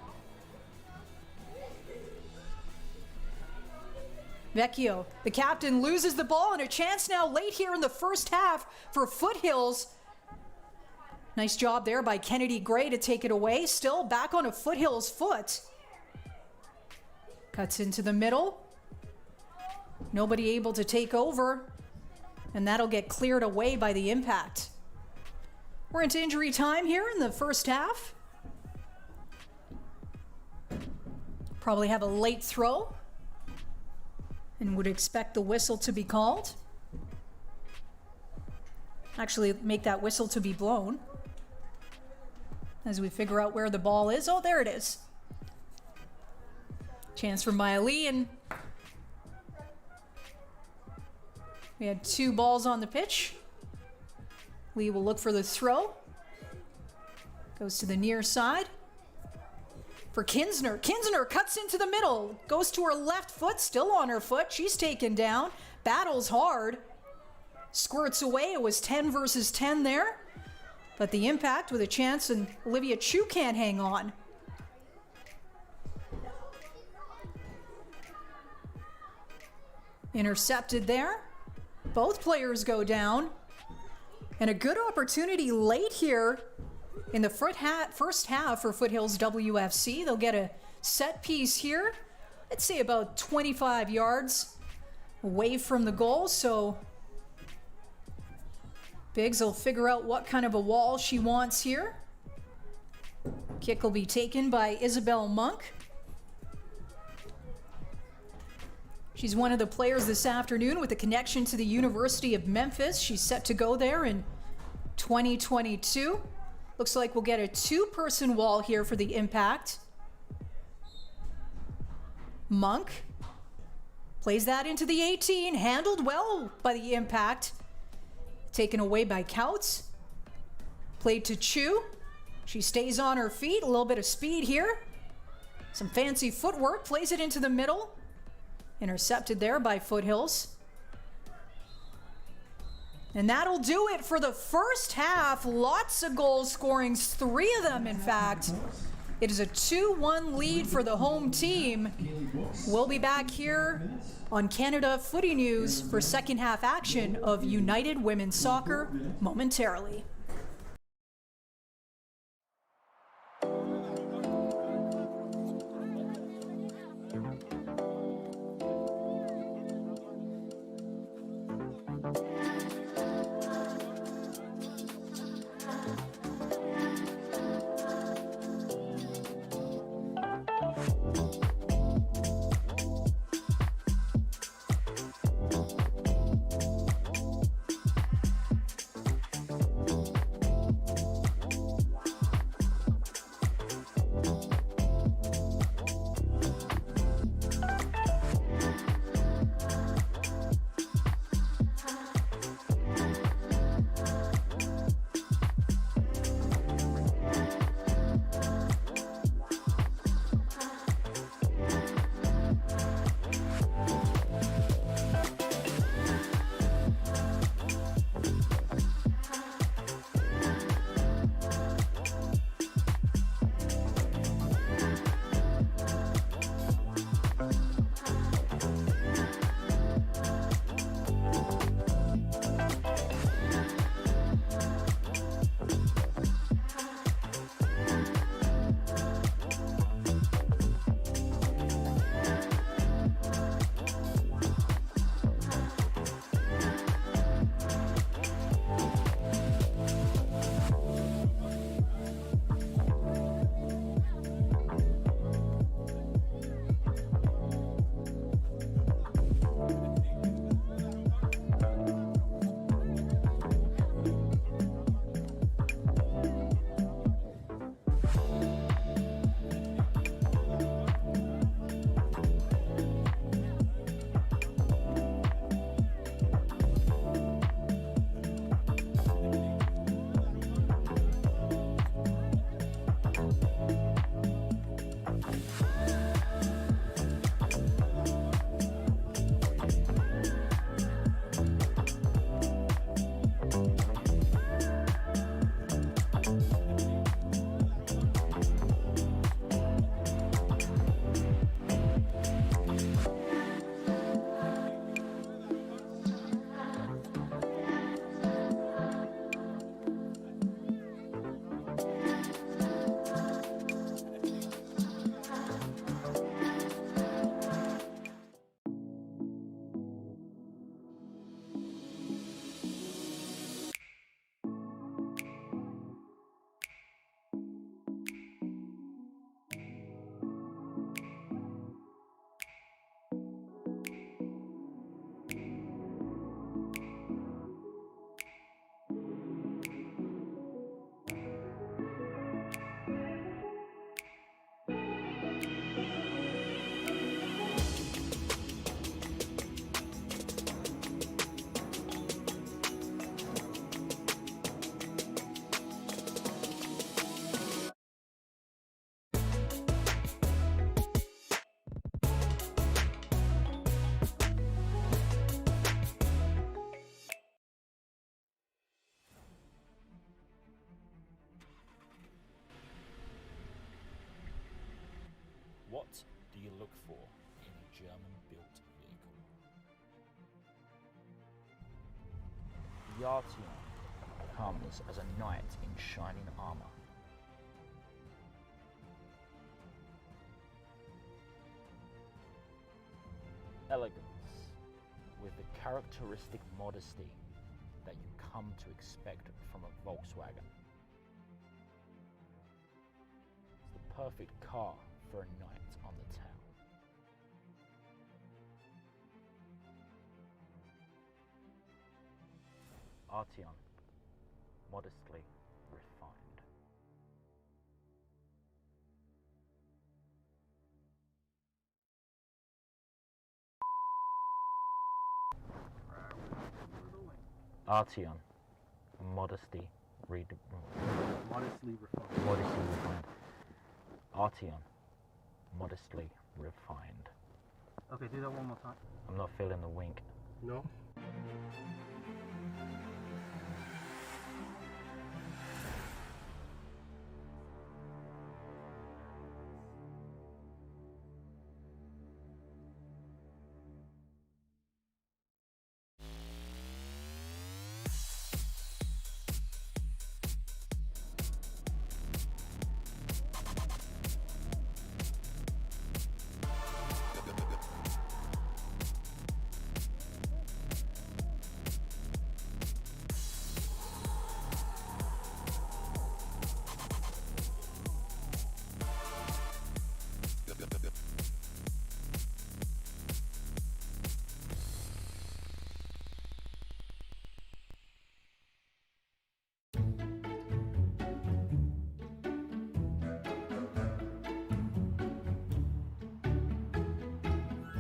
Vecchio, the captain, loses the ball, and a chance now late here in the first half for Foothills. Nice job there by Kennedy Gray to take it away. Still back on a Foothills foot. Cuts into the middle. Nobody able to take over. And that'll get cleared away by the Impact. We're into injury time here in the first half. Probably have a late throw. And would expect the whistle to be called. Actually, make that whistle to be blown. As we figure out where the ball is. Oh, there it is. Chance for Maya Lee, and we had 2 balls on the pitch. Lee will look for the throw. Goes to the near side. For Kinsner. Kinsner cuts into the middle. Goes to her left foot, still on her foot. She's taken down. Battles hard. Squirts away. It was 10 versus 10 there. But the Impact with a chance, and Olivia Chu can't hang on. Intercepted there. Both players go down. And a good opportunity late here in the first half for Foothills WFC. They'll get a set piece here. I'd say about 25 yards away from the goal. So Biggs will figure out what kind of a wall she wants here. Kick will be taken by Isabel Monk. She's one of the players this afternoon with a connection to the University of Memphis. She's set to go there in 2022. Looks like we'll get a 2-person wall here for the Impact. Monk plays that into the 18, handled well by the Impact. Taken away by Couts. Played to Chu. She stays on her feet, a little bit of speed here. Some fancy footwork, plays it into the middle. Intercepted there by Foothills. And that'll do it for the first half. Lots of goal scorings, 3 of them in fact. It is a 2-1 lead for the home team. We'll be back here on Canada Footy News for second half action of United Women's Soccer momentarily. you look for in a German-built vehicle? The Arteon comes as a knight in shining armor. Elegance, with the characteristic modesty that you come to expect from a Volkswagen. It's the perfect car for a night on the town. Arteon, modestly refined. Arteon, modestly refined. Modestly refined. Modestly refined. Arteon, modestly refined. Okay, do that one more time. I'm not feeling the wink. No?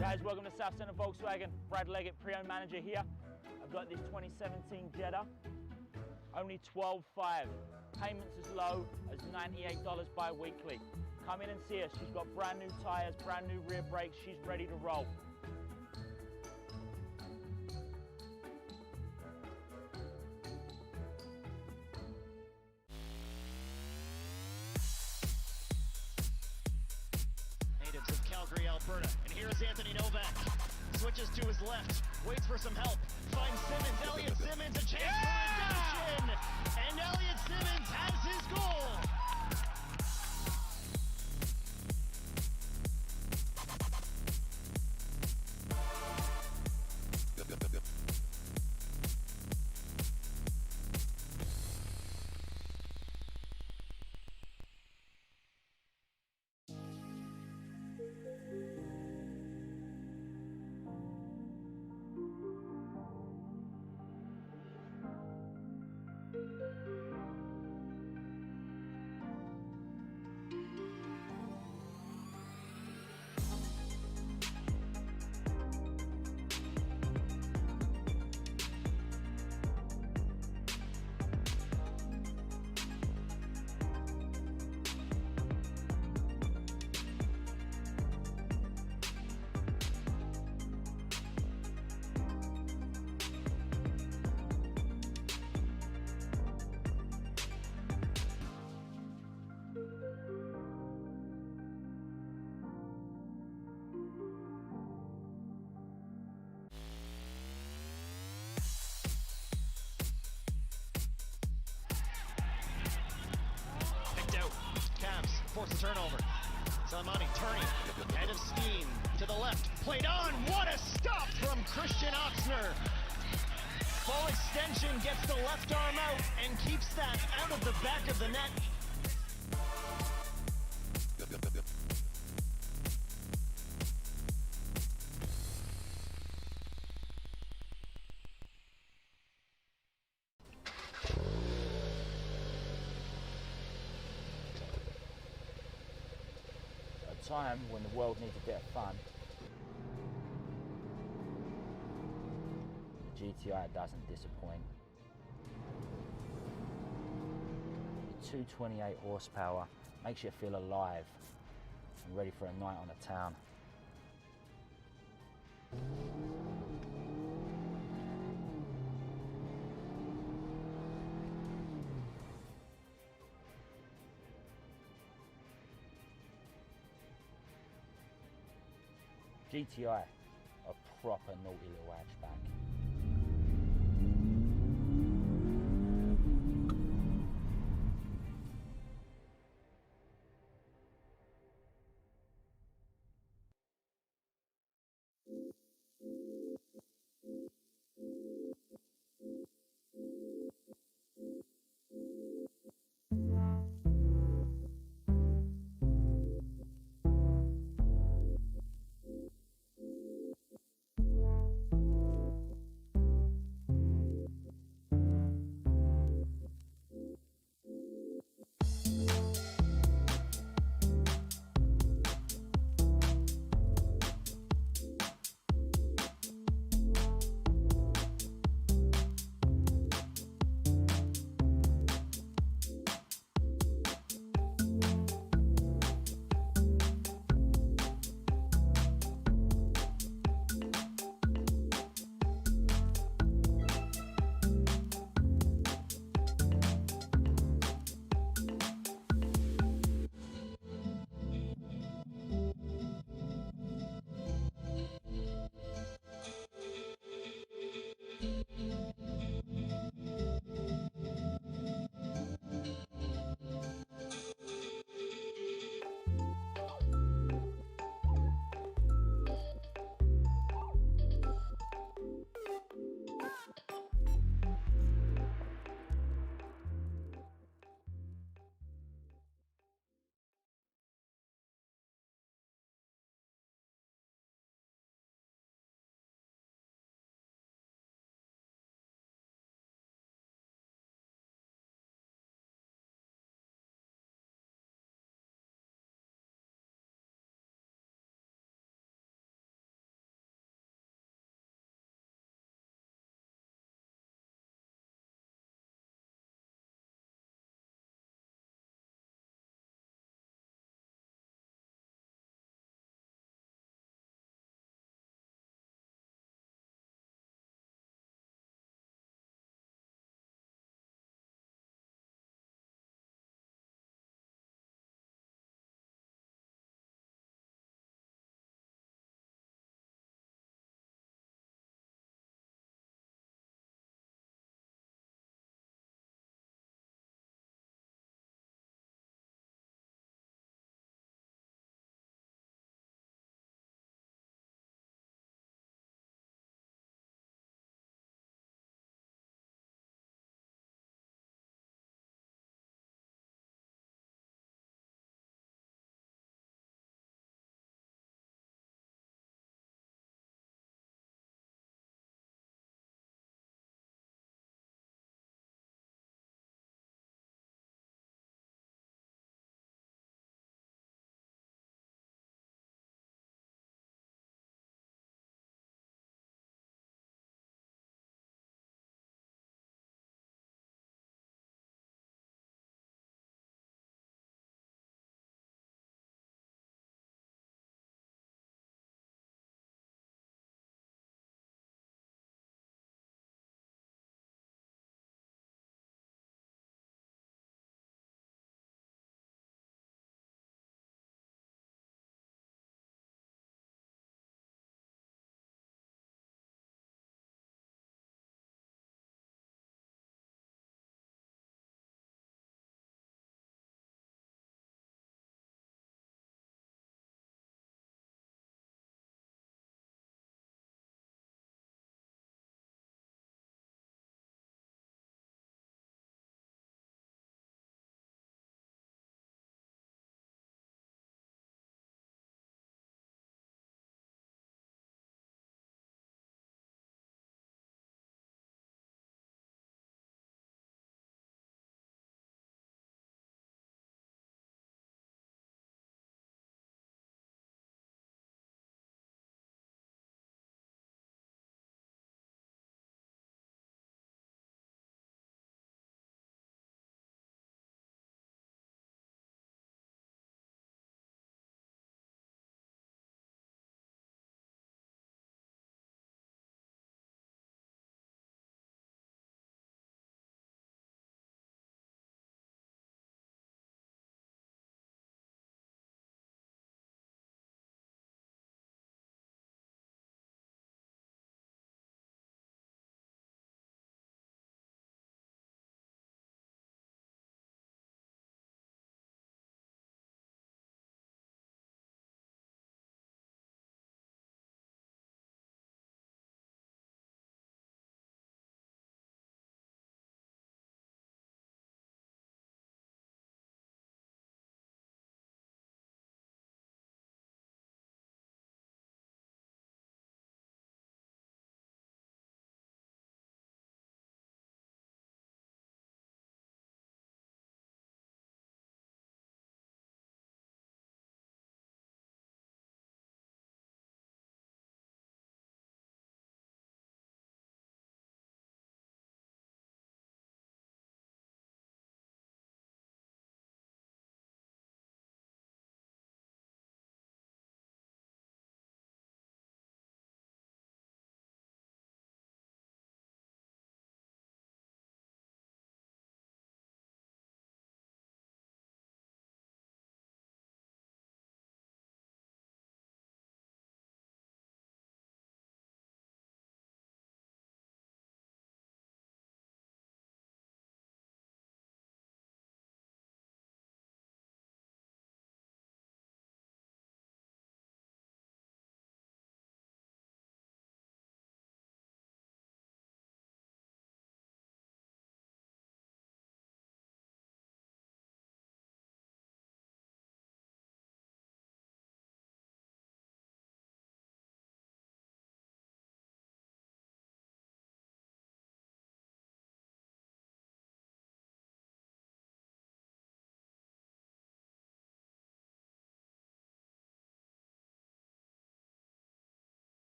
Guys, welcome to South Centre Volkswagen. Brad Leggett, pre-owned manager here. I've got this 2017 Jetta, only $12,500. Payments as low as $98 bi-weekly. Come in and see us. She's got brand new tires, brand new rear brakes. She's ready to roll. Natives of Calgary, Alberta. And here's Anthony Novak. Switches to his left, waits for some help. Finds Simmons, Elliott Simmons, a chance for redemption! And Elliott Simmons has his goal! Force the turnover. Salamani turning, head of steam to the left, played on. What a stop from Christian Oxner. Full extension, gets the left arm out and keeps that out of the back of the net. Time when the world needs a bit of fun, the GTI doesn't disappoint. The 228 horsepower makes you feel alive and ready for a night on the town. GTI, a proper naughty little hatchback.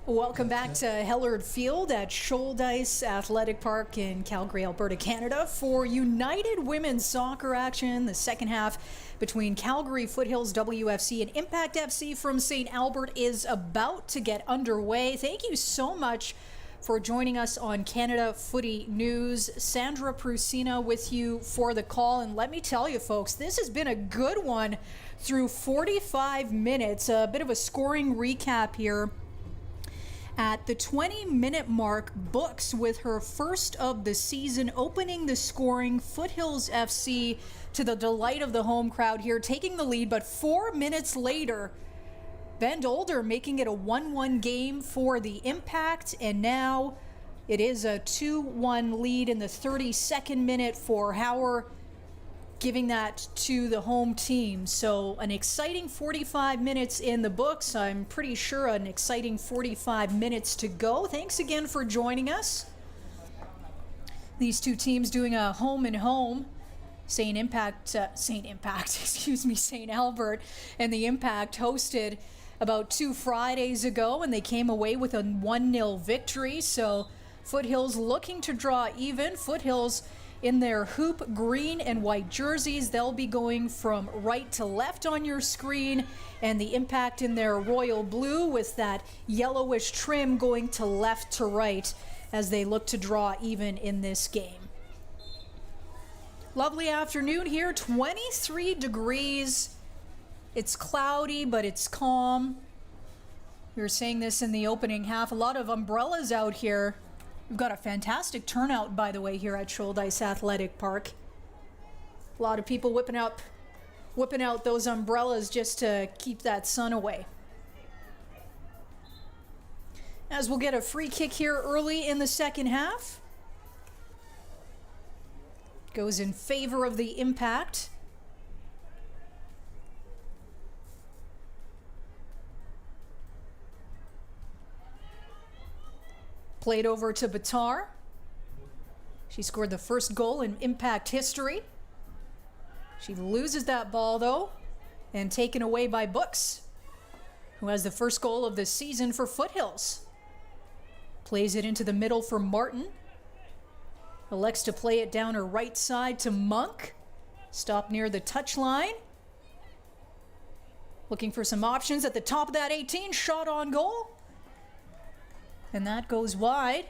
Welcome back to Hellard Field at Shouldice Athletic Park in Calgary, Alberta, Canada for United Women's Soccer action. The second half between Calgary Foothills WFC and Impact FC from St. Albert is about to get underway. Thank you so much for joining us on Canada Footy News. Sandra Prusina with you for the call. And let me tell you, folks, this has been a good one through 45 minutes. A bit of a scoring recap here. At the 20-minute mark, Books with her first of the season, opening the scoring. Foothills FC, to the delight of the home crowd here, taking the lead. But 4 minutes later, Van Dolder making it a 1-1 game for the Impact. And now it is a 2-1 lead in the 32nd minute for Howard, giving that to the home team. So an exciting 45 minutes in the books. I'm pretty sure an exciting 45 minutes to go. Thanks again for joining us. These two teams doing a home and home. St. Albert and the Impact hosted about 2 Fridays ago, and they came away with a 1-0 victory. So Foothills looking to draw even. Foothills in their hoop green and white jerseys. They'll be going from right to left on your screen, and the Impact in their royal blue with that yellowish trim going to left to right as they look to draw even in this game. Lovely afternoon here, 23 degrees. It's cloudy, but it's calm. We were saying this in the opening half, a lot of umbrellas out here. We've got a fantastic turnout, by the way, here at Shouldice Athletic Park. A lot of people whipping out those umbrellas just to keep that sun away. As we'll get a free kick here early in the second half. Goes in favor of the Impact. Played over to Batar. She scored the first goal in Impact history. She loses that ball, though, and taken away by Books, who has the first goal of the season for Foothills. Plays it into the middle for Martin. Elects to play it down her right side to Monk. Stop near the touchline. Looking for some options at the top of that 18. Shot on goal. And that goes wide.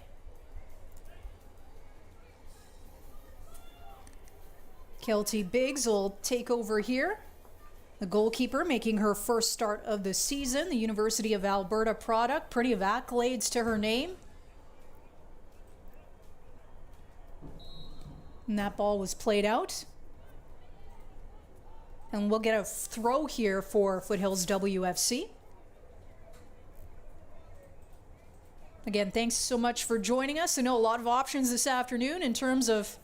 Kelty Biggs will take over here. The goalkeeper making her first start of the season. The University of Alberta product. Plenty of accolades to her name. And that ball was played out. And we'll get a throw here for Foothills WFC. Again, thanks so much for joining us. I know a lot of options this afternoon in terms of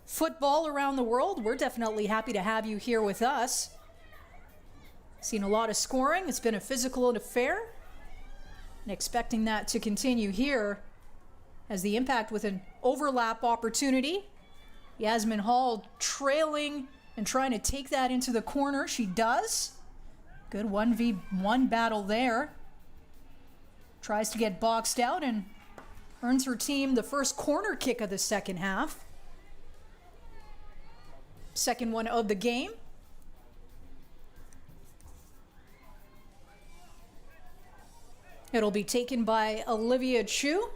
football around the world. We're definitely happy to have you here with us. Seen a lot of scoring. It's been a physical affair. And expecting that to continue here as the Impact with an overlap opportunity. Yasmin Hall trailing and trying to take that into the corner. She does. Good 1v1 battle there. Tries to get boxed out and earns her team the first corner kick of the second half. Second one of the game. It'll be taken by Olivia Chu,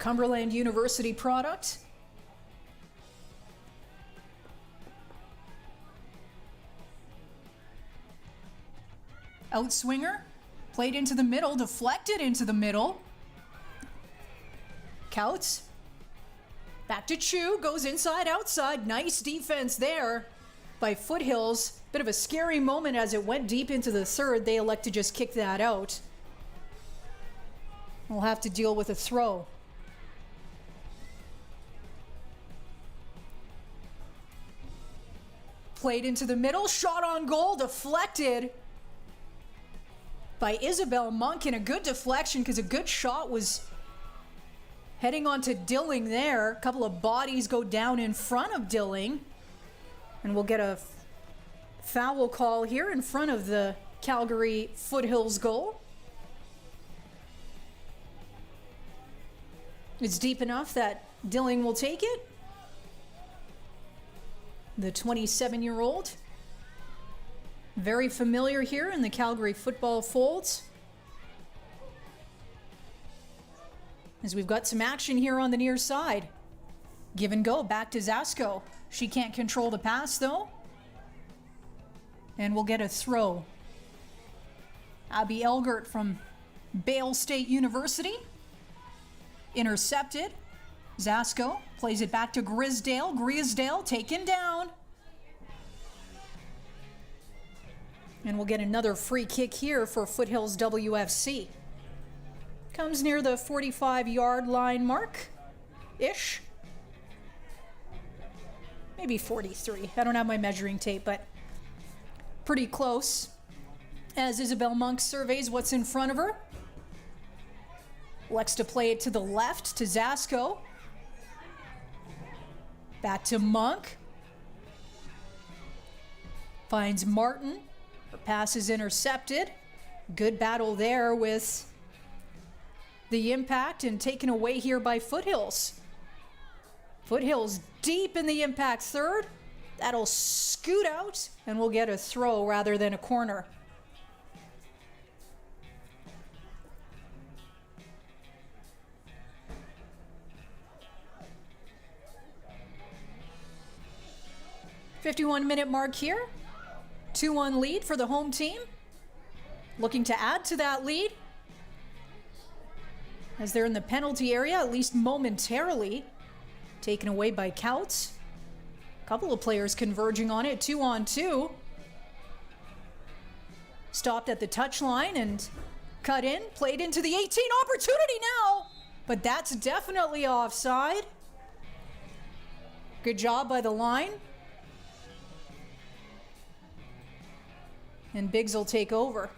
Cumberland University product. Outswinger. Played into the middle, deflected into the middle. Couts. Back to Chu, goes inside, outside. Nice defense there by Foothills. Bit of a scary moment as it went deep into the third. They elect to just kick that out. We'll have to deal with a throw. Played into the middle, shot on goal, deflected by Isabel Monk, and a good deflection because a good shot was heading on to Dilling there. A couple of bodies go down in front of Dilling, and we'll get a foul call here in front of the Calgary Foothills goal. It's deep enough that Dilling will take it. The 27-year-old. Very familiar here in the Calgary football folds. As we've got some action here on the near side. Give and go back to Zasko. She can't control the pass though. And we'll get a throw. Abby Elgert from Bale State University. Intercepted. Zasko plays it back to Grisdale. Grisdale taken down. And we'll get another free kick here for Foothills WFC. Comes near the 45-yard line mark-ish. Maybe 43. I don't have my measuring tape, but pretty close. As Isabel Monk surveys what's in front of her. Likes to play it to the left to Zasko. Back to Monk. Finds Martin. Her pass is intercepted. Good battle there with the impact and taken away here by Foothills. Foothills deep in the impact third. That'll scoot out and we'll get a throw rather than a corner. "51-minute mark here. 2-1 lead for the home team. Looking to add to that lead as they're in the penalty area, at least momentarily. Taken away by Couts. A couple of players converging on it, 2-on-2. Stopped at the touchline and cut in, played into the 18. Opportunity now, but that's definitely offside. Good job by the line. And Biggs will take over.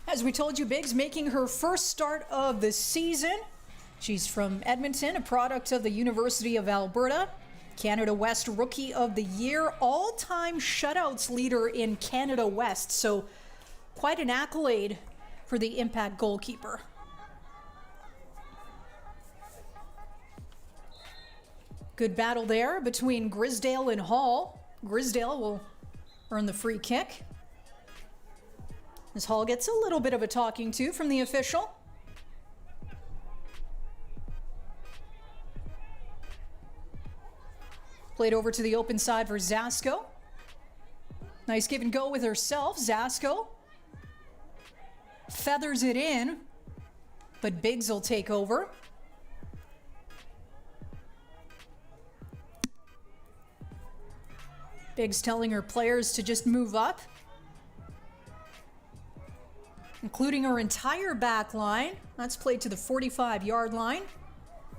As we told you, Biggs making her first start of the season. She's from Edmonton, a product of the University of Alberta. Canada West Rookie of the Year, all-time shutouts leader in Canada West. So quite an accolade for the Impact goalkeeper. Good battle there between Grisdale and Hall. Grisdale will earn the free kick. As Hall gets a little bit of a talking to from the official. Played over to the open side for Zasko. Nice give and go with herself. Zasko feathers it in, but Biggs will take over. Biggs telling her players to just move up, including her entire back line. That's played to the 45-yard line.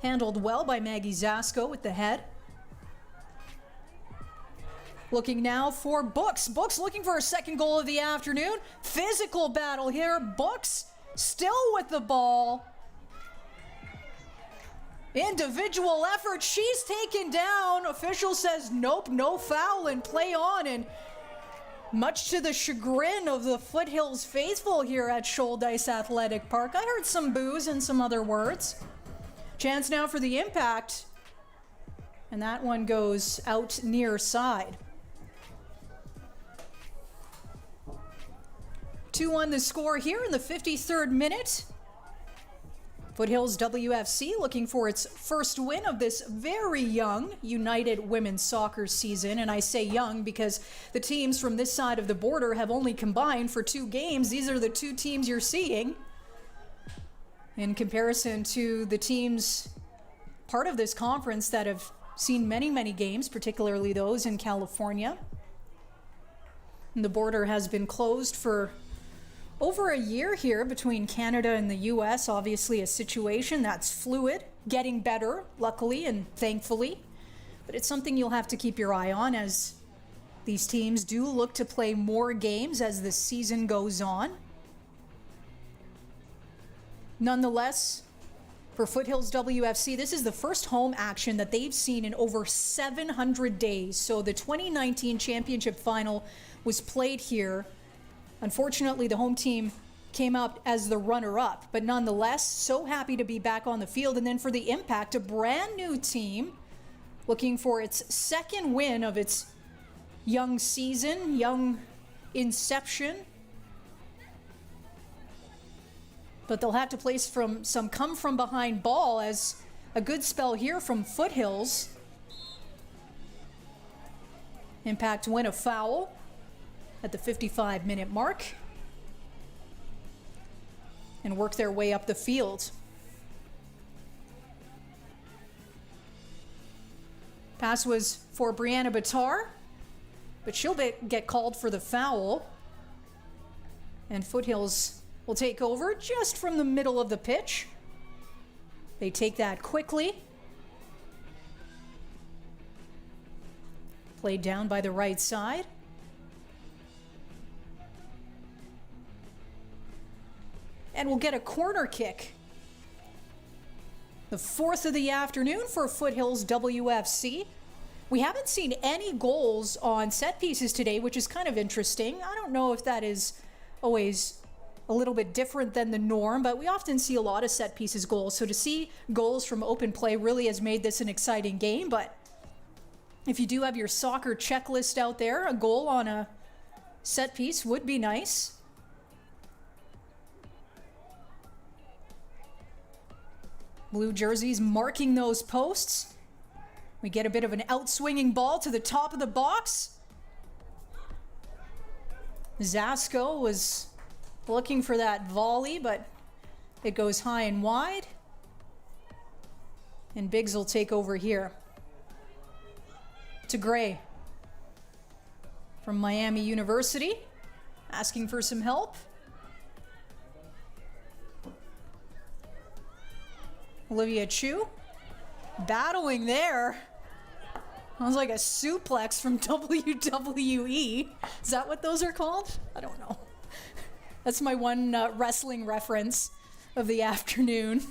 Handled well by Maggie Zasko with the head. Looking now for Books. Books looking for her second goal of the afternoon. Physical battle here. Books still with the ball. Individual effort. She's taken down. Official says nope, no foul, and play on. And much to the chagrin of the Foothills faithful here at Shoaldice Athletic Park. I heard some boos and some other words. Chance now for the Impact. And that one goes out near side. 2-1 the score here in the 53rd minute. Foothills WFC looking for its first win of this very young United women's soccer season. And I say young because the teams from this side of the border have only combined for 2 games. These are the 2 teams you're seeing in comparison to the teams part of this conference that have seen many, many games, particularly those in California. And the border has been closed for over a year here between Canada and the U.S., obviously a situation that's fluid, getting better, luckily and thankfully. But it's something you'll have to keep your eye on as these teams do look to play more games as the season goes on. Nonetheless, for Foothills WFC. This is the first home action that they've seen in over 700 days. So the 2019 championship final was played here. Unfortunately, the home team came up as the runner-up, but nonetheless, so happy to be back on the field. And then for the Impact, a brand new team looking for its second win of its young season, young inception. But they'll have to place from some come-from-behind ball as a good spell here from Foothills. Impact win a foul at the 55-minute mark and work their way up the field. Pass was for Brianna Bitar, but she'll get called for the foul. And Foothills will take over just from the middle of the pitch. They take that quickly. Played down by the right side. And we'll get a corner kick. The fourth of the afternoon for Foothills WFC. We haven't seen any goals on set pieces today, which is kind of interesting. I don't know if that is always a little bit different than the norm, but we often see a lot of set pieces goals. So to see goals from open play really has made this an exciting game. But if you do have your soccer checklist out there, a goal on a set piece would be nice. Blue jerseys marking those posts. We get a bit of an outswinging ball to the top of the box. Zasco was looking for that volley, but it goes high and wide. And Biggs will take over here. To Gray from Miami University, asking for some help. Olivia Chu battling there. Sounds like a suplex from WWE. Is that what those are called? I don't know. That's my one wrestling reference of the afternoon.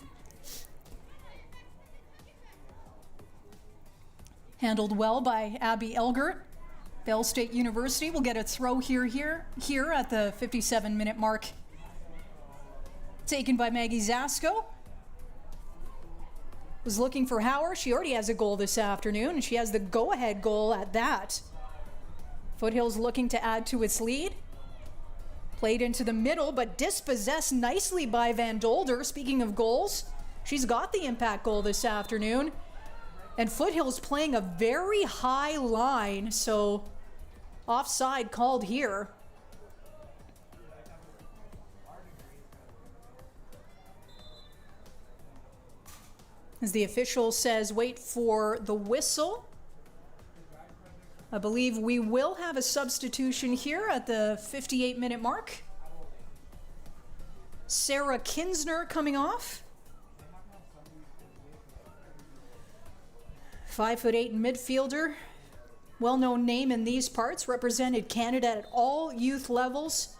Handled well by Abby Elgert. Bell State University will get a throw here at the 57-minute mark. Taken by Maggie Zasco. Was looking for Hauer. She already has a goal this afternoon, and she has the go-ahead goal at that. Foothills looking to add to its lead. Played into the middle, but dispossessed nicely by Van Dolder. Speaking of goals, she's got the impact goal this afternoon. And Foothills playing a very high line, so offside called here. As the official says, wait for the whistle. I believe we will have a substitution here at the 58-minute mark. Sarah Kinsner coming off. 5'8" midfielder. Well-known name in these parts. Represented Canada at all youth levels.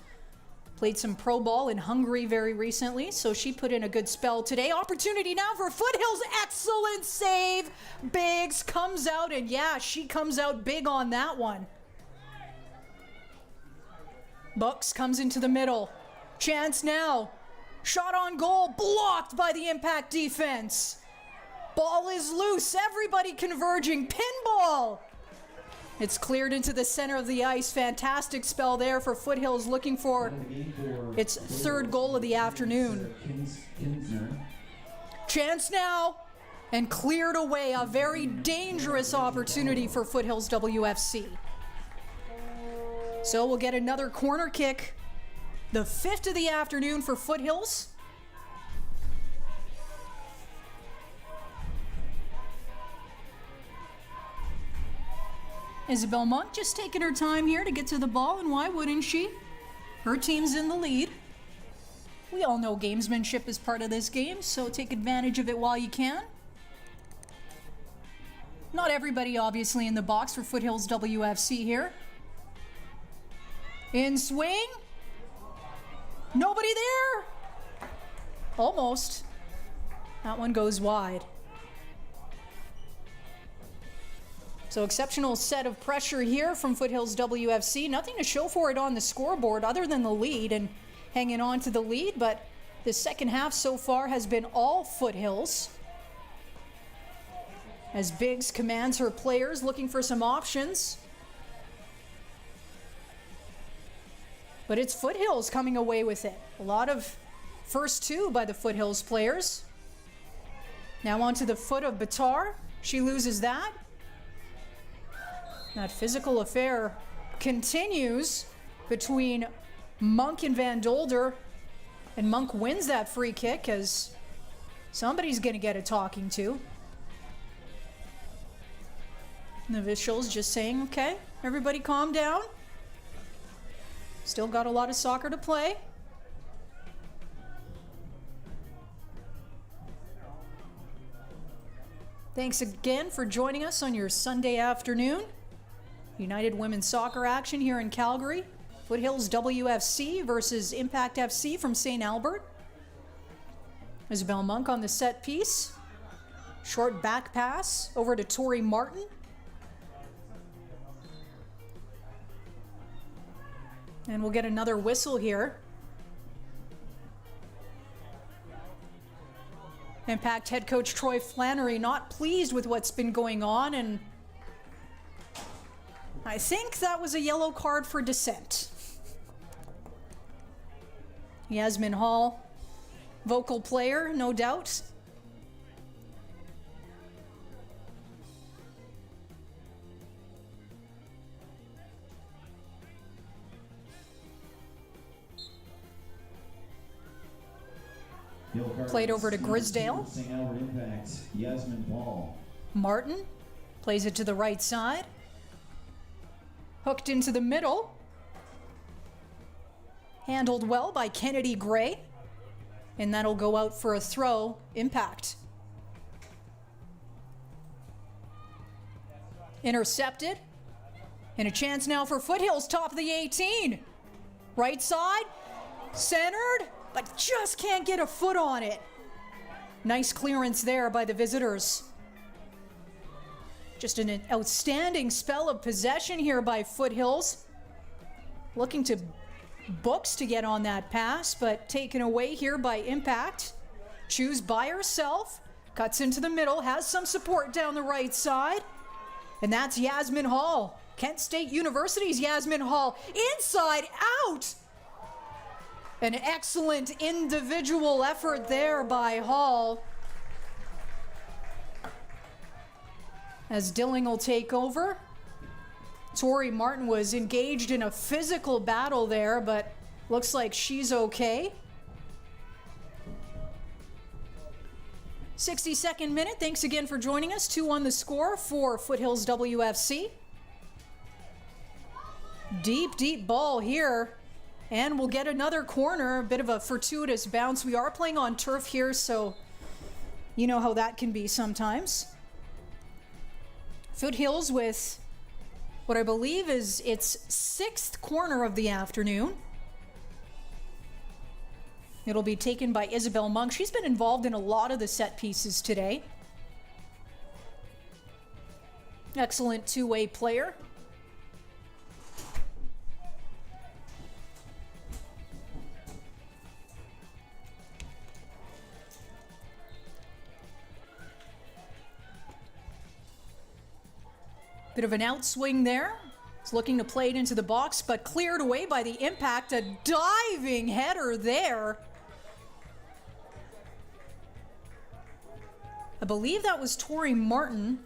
Played some pro ball in Hungary very recently, so she put in a good spell today. Opportunity now for Foothills. Excellent save. Biggs comes out, and yeah, she comes out big on that one. Bucks comes into the middle. Chance now. Shot on goal, blocked by the Impact defense. Ball is loose. Everybody converging. Pinball. It's cleared into the center of the ice. Fantastic spell there for Foothills, looking for its third goal of the afternoon. Chance now, and cleared away. A very dangerous opportunity for Foothills WFC. So we'll get another corner kick. The fifth of the afternoon for Foothills. Isabel Monk just taking her time here to get to the ball, and why wouldn't she? Her team's in the lead. We all know gamesmanship is part of this game, so take advantage of it while you can. Not everybody obviously in the box for Foothills WFC here. In swing. Nobody there. Almost. That one goes wide. So exceptional set of pressure here from Foothills WFC. Nothing to show for it on the scoreboard other than the lead and hanging on to the lead, but the second half so far has been all Foothills. As Biggs commands her players, looking for some options. But it's Foothills coming away with it. A lot of first two by the Foothills players. Now onto the foot of Batar. She loses that. That physical affair continues between Monk and Van Dolder. And Monk wins that free kick as somebody's going to get a talking to. And the officials just saying, okay, everybody calm down. Still got a lot of soccer to play. Thanks again for joining us on your Sunday afternoon. United Women's Soccer action here in Calgary. Foothills WFC versus Impact FC from St. Albert. Isabel Monk on the set piece. Short back pass over to Tori Martin. And we'll get another whistle here. Impact head coach Troy Flannery not pleased with what's been going on, and I think that was a yellow card for dissent. Yasmin Hall, vocal player, no doubt. Played over to Grisdale. St. Albert Impact, Yasmin Ball. Martin plays it to the right side. Hooked into the middle. Handled well by Kennedy Gray. And that'll go out for a throw. Impact. Intercepted. And a chance now for Foothills, top of the 18. Right side. Centered, but just can't get a foot on it. Nice clearance there by the visitors. Just an outstanding spell of possession here by Foothills. Looking to Books to get on that pass, but taken away here by Impact. Choose by herself. Cuts into the middle, has some support down the right side. And that's Yasmin Hall. Kent State University's Yasmin Hall. Inside out! An excellent individual effort there by Hall. As Dilling will take over. Tori Martin was engaged in a physical battle there, but looks like she's okay. 62nd minute. Thanks again for joining us. 2-1 the score for Foothills WFC. Deep ball here. And we'll get another corner, a bit of a fortuitous bounce. We are playing on turf here, so you know how that can be sometimes. Foothills with what I believe is its 6th corner of the afternoon. It'll be taken by Isabel Monk. She's been involved in a lot of the set pieces today. Excellent two-way player. Bit of an outswing there. It's looking to play it into the box, but cleared away by the Impact. A diving header there. I believe that was Tori Martin.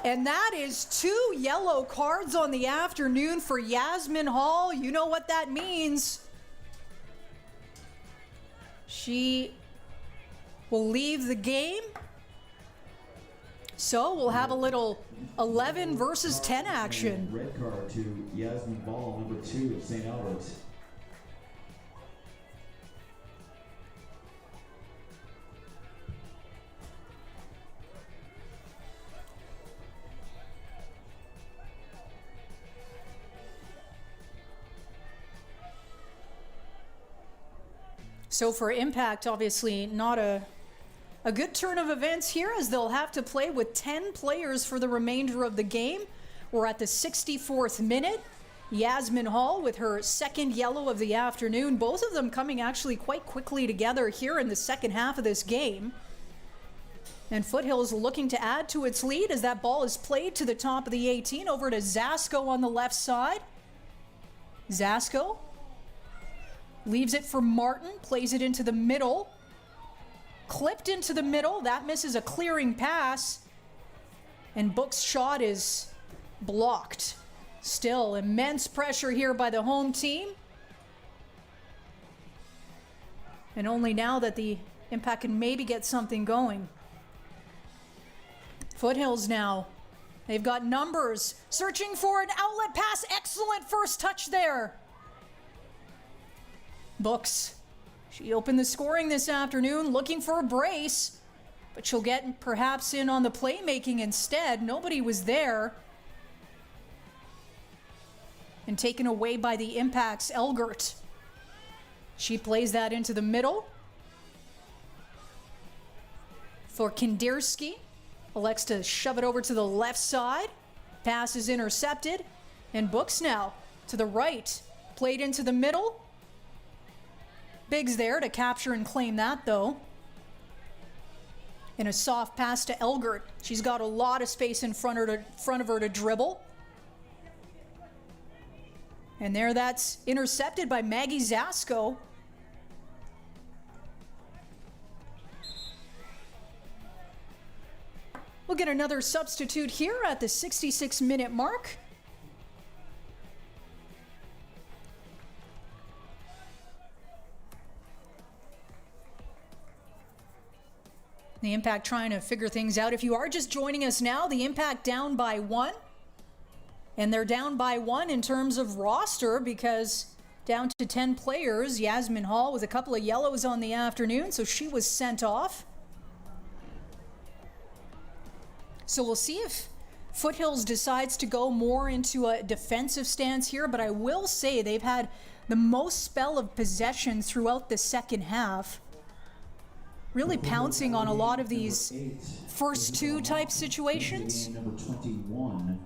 And that is 2 yellow cards on the afternoon for Yasmin Hall. You know what that means. She will leave the game. So we'll have a little 11 versus 10 action. Red card to Yasmin Ball, number 2 of St. Albert. So for Impact, obviously not a good turn of events here, as they'll have to play with 10 players for the remainder of the game. We're at the 64th minute. Yasmin Hall with her second yellow of the afternoon. Both of them coming actually quite quickly together here in the second half of this game. And Foothills looking to add to its lead as that ball is played to the top of the 18 over to Zasko on the left side. Zasko leaves it for Martin, plays it into the middle. Clipped into the middle, that misses a clearing pass. And Book's shot is blocked. Still immense pressure here by the home team. And only now that the Impact can maybe get something going. Foothills now. They've got numbers. Searching for an outlet pass. Excellent first touch there. Books. She opened the scoring this afternoon looking for a brace. But she'll get perhaps in on the playmaking instead. Nobody was there. And taken away by the Impact's Elgert. She plays that into the middle. For Kinderski. Elects to shove it over to the left side. Pass is intercepted. And Books now to the right. Played into the middle. Biggs there to capture and claim that, though. And a soft pass to Elgert. She's got a lot of space in front of her to dribble. And there that's intercepted by Maggie Zasko. We'll get another substitute here at the 66-minute mark. The Impact trying to figure things out. If you are just joining us now, the Impact down by 1. And they're down by 1 in terms of roster because down to 10 players. Yasmin Hall with a couple of yellows on the afternoon, so she was sent off. So we'll see if Foothills decides to go more into a defensive stance here, but I will say they've had the most spell of possession throughout the second half. Really pouncing on a lot of these first two type situations. Number 21,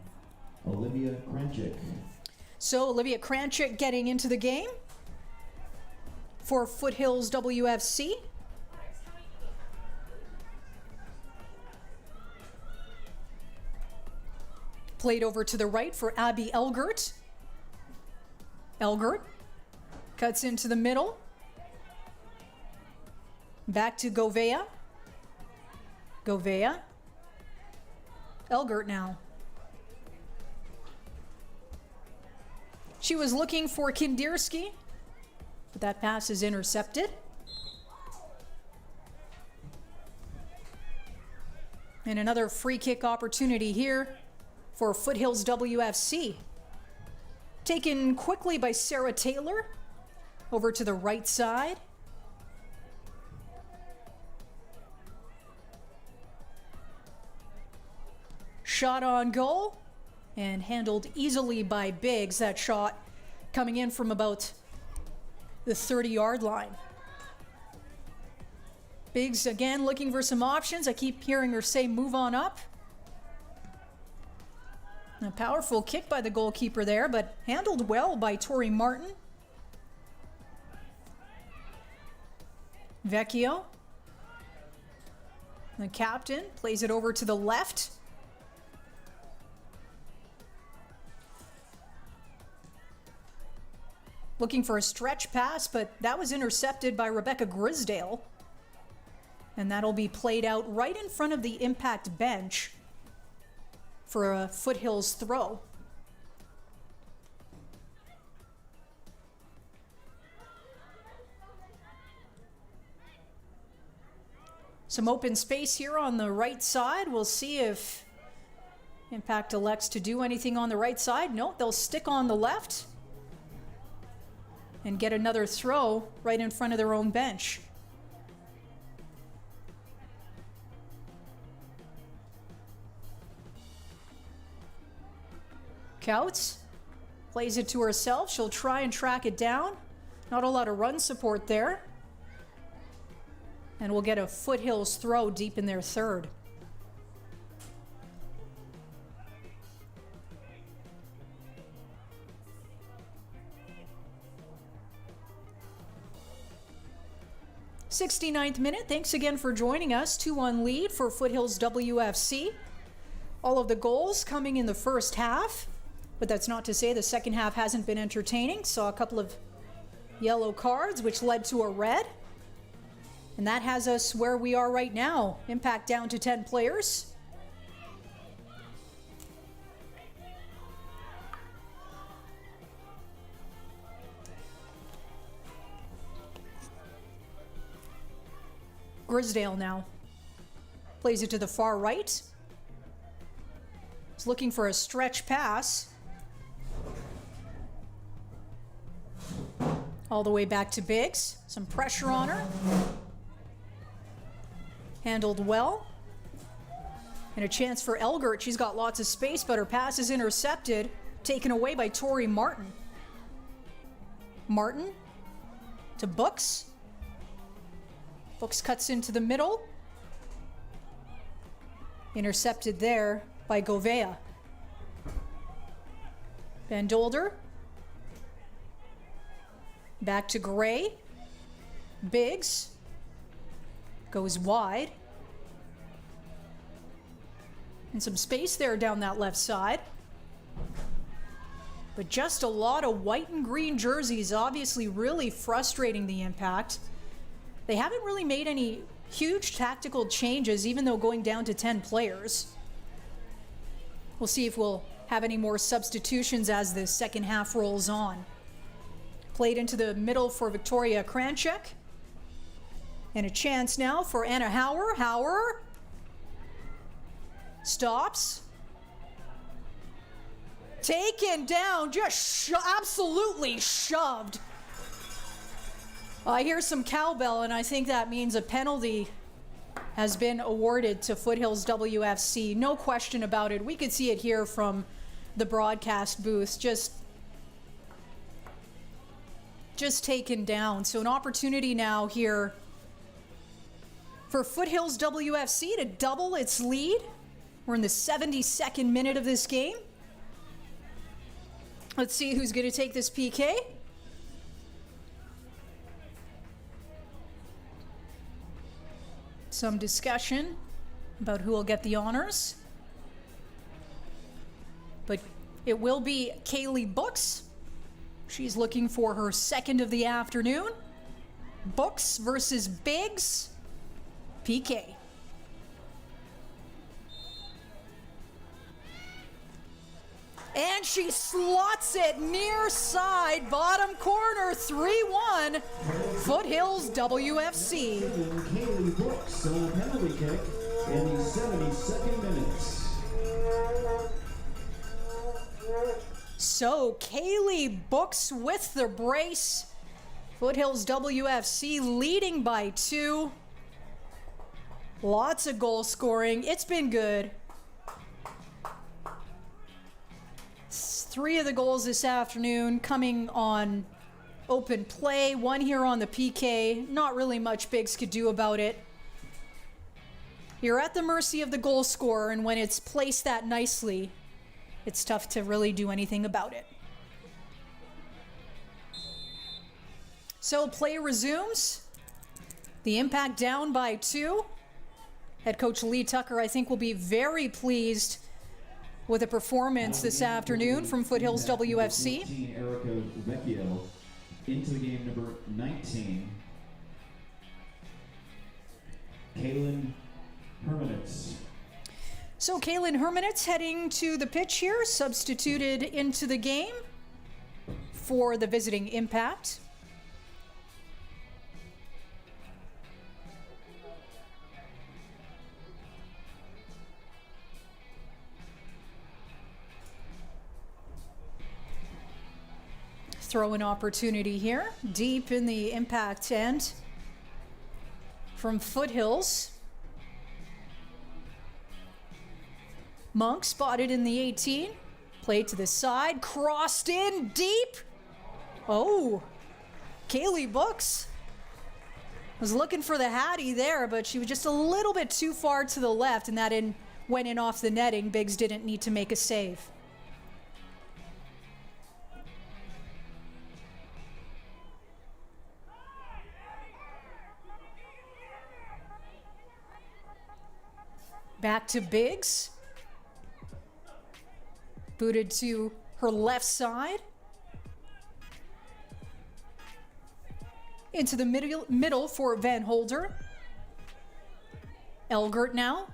Olivia Kranchik. So Olivia Kranchik getting into the game for Foothills WFC. Played over to the right for Abby Elgert. Elgert cuts into the middle. Back to Govea. Govea. Elgert now. She was looking for Kinderski, but that pass is intercepted. And another free kick opportunity here for Foothills WFC. Taken quickly by Sarah Taylor. Over to the right side. Shot on goal and handled easily by Biggs. That shot coming in from about the 30-yard line. Biggs again looking for some options. I keep hearing her say move on up. A powerful kick by the goalkeeper there, but handled well by Tori Martin. Vecchio, the captain, plays it over to the left. Looking for a stretch pass, but that was intercepted by Rebecca Grisdale. And that'll be played out right in front of the Impact bench for a Foothills throw. Some open space here on the right side. We'll see if Impact elects to do anything on the right side. Nope, they'll stick on the left and get another throw right in front of their own bench. Couts plays it to herself. She'll try and track it down. Not a lot of run support there. And we'll get a Foothills throw deep in their third. '69th minute. Thanks again for joining us. 2-1 lead for Foothills WFC. All of the goals coming in the first half, but that's not to say the second half hasn't been entertaining. Saw a couple of yellow cards, which led to a red. And that has us where we are right now. Impact down to 10 players. Grisdale now plays it to the far right. He's looking for a stretch pass. All the way back to Biggs. Some pressure on her. Handled well. And a chance for Elgert. She's got lots of space, but her pass is intercepted. Taken away by Tori Martin. Martin to Books. Books cuts into the middle. Intercepted there by Govea. Van Dolder. Back to Gray. Biggs. Goes wide. And some space there down that left side. But just a lot of white and green jerseys, obviously really frustrating the Impact. They haven't really made any huge tactical changes, even though going down to 10 players. We'll see if we'll have any more substitutions as the second half rolls on. Played into the middle for Victoria Kranchek. And a chance now for Anna Hauer. Hauer stops. Taken down, just absolutely shoved. I hear some cowbell, and I think that means a penalty has been awarded to Foothills WFC. No question about it. We could see it here from the broadcast booth. Just taken down. So an opportunity now here for Foothills WFC to double its lead. We're in the 72nd minute of this game. Let's see who's going to take this PK. Some discussion about who will get the honors. But it will be Kaylee Books. She's looking for her second of the afternoon. Books versus Biggs. PK. And she slots it near side, bottom corner, 3-1, Foothills WFC. Kaylee Brooks on a penalty kick in the 72nd minute. So Kaylee Books with the brace. Foothills WFC leading by 2. Lots of goal scoring. It's been good. 3 of the goals this afternoon coming on open play. 1 here on the PK. Not really much Biggs could do about it. You're at the mercy of the goal scorer, and when it's placed that nicely, it's tough to really do anything about it. So play resumes. The Impact down by 2. Head coach Lee Tucker, I think, will be very pleased with a performance this afternoon from Foothills WFC. 14, Erica Vecchio into the game, number 19, Kaylin Hermanitz. So Kaylin Hermanitz heading to the pitch here, substituted into the game for the visiting Impact. Throw-in opportunity here, deep in the Impact end from Foothills. Monk spotted in the 18, played to the side, crossed in deep. Oh, Kaylee Books Was looking for the Hattie there, but she was just a little bit too far to the left, and that went in off the netting. Biggs didn't need to make a save. Back to Biggs. Booted to her left side. Into the middle for Van Holder. Elgert now.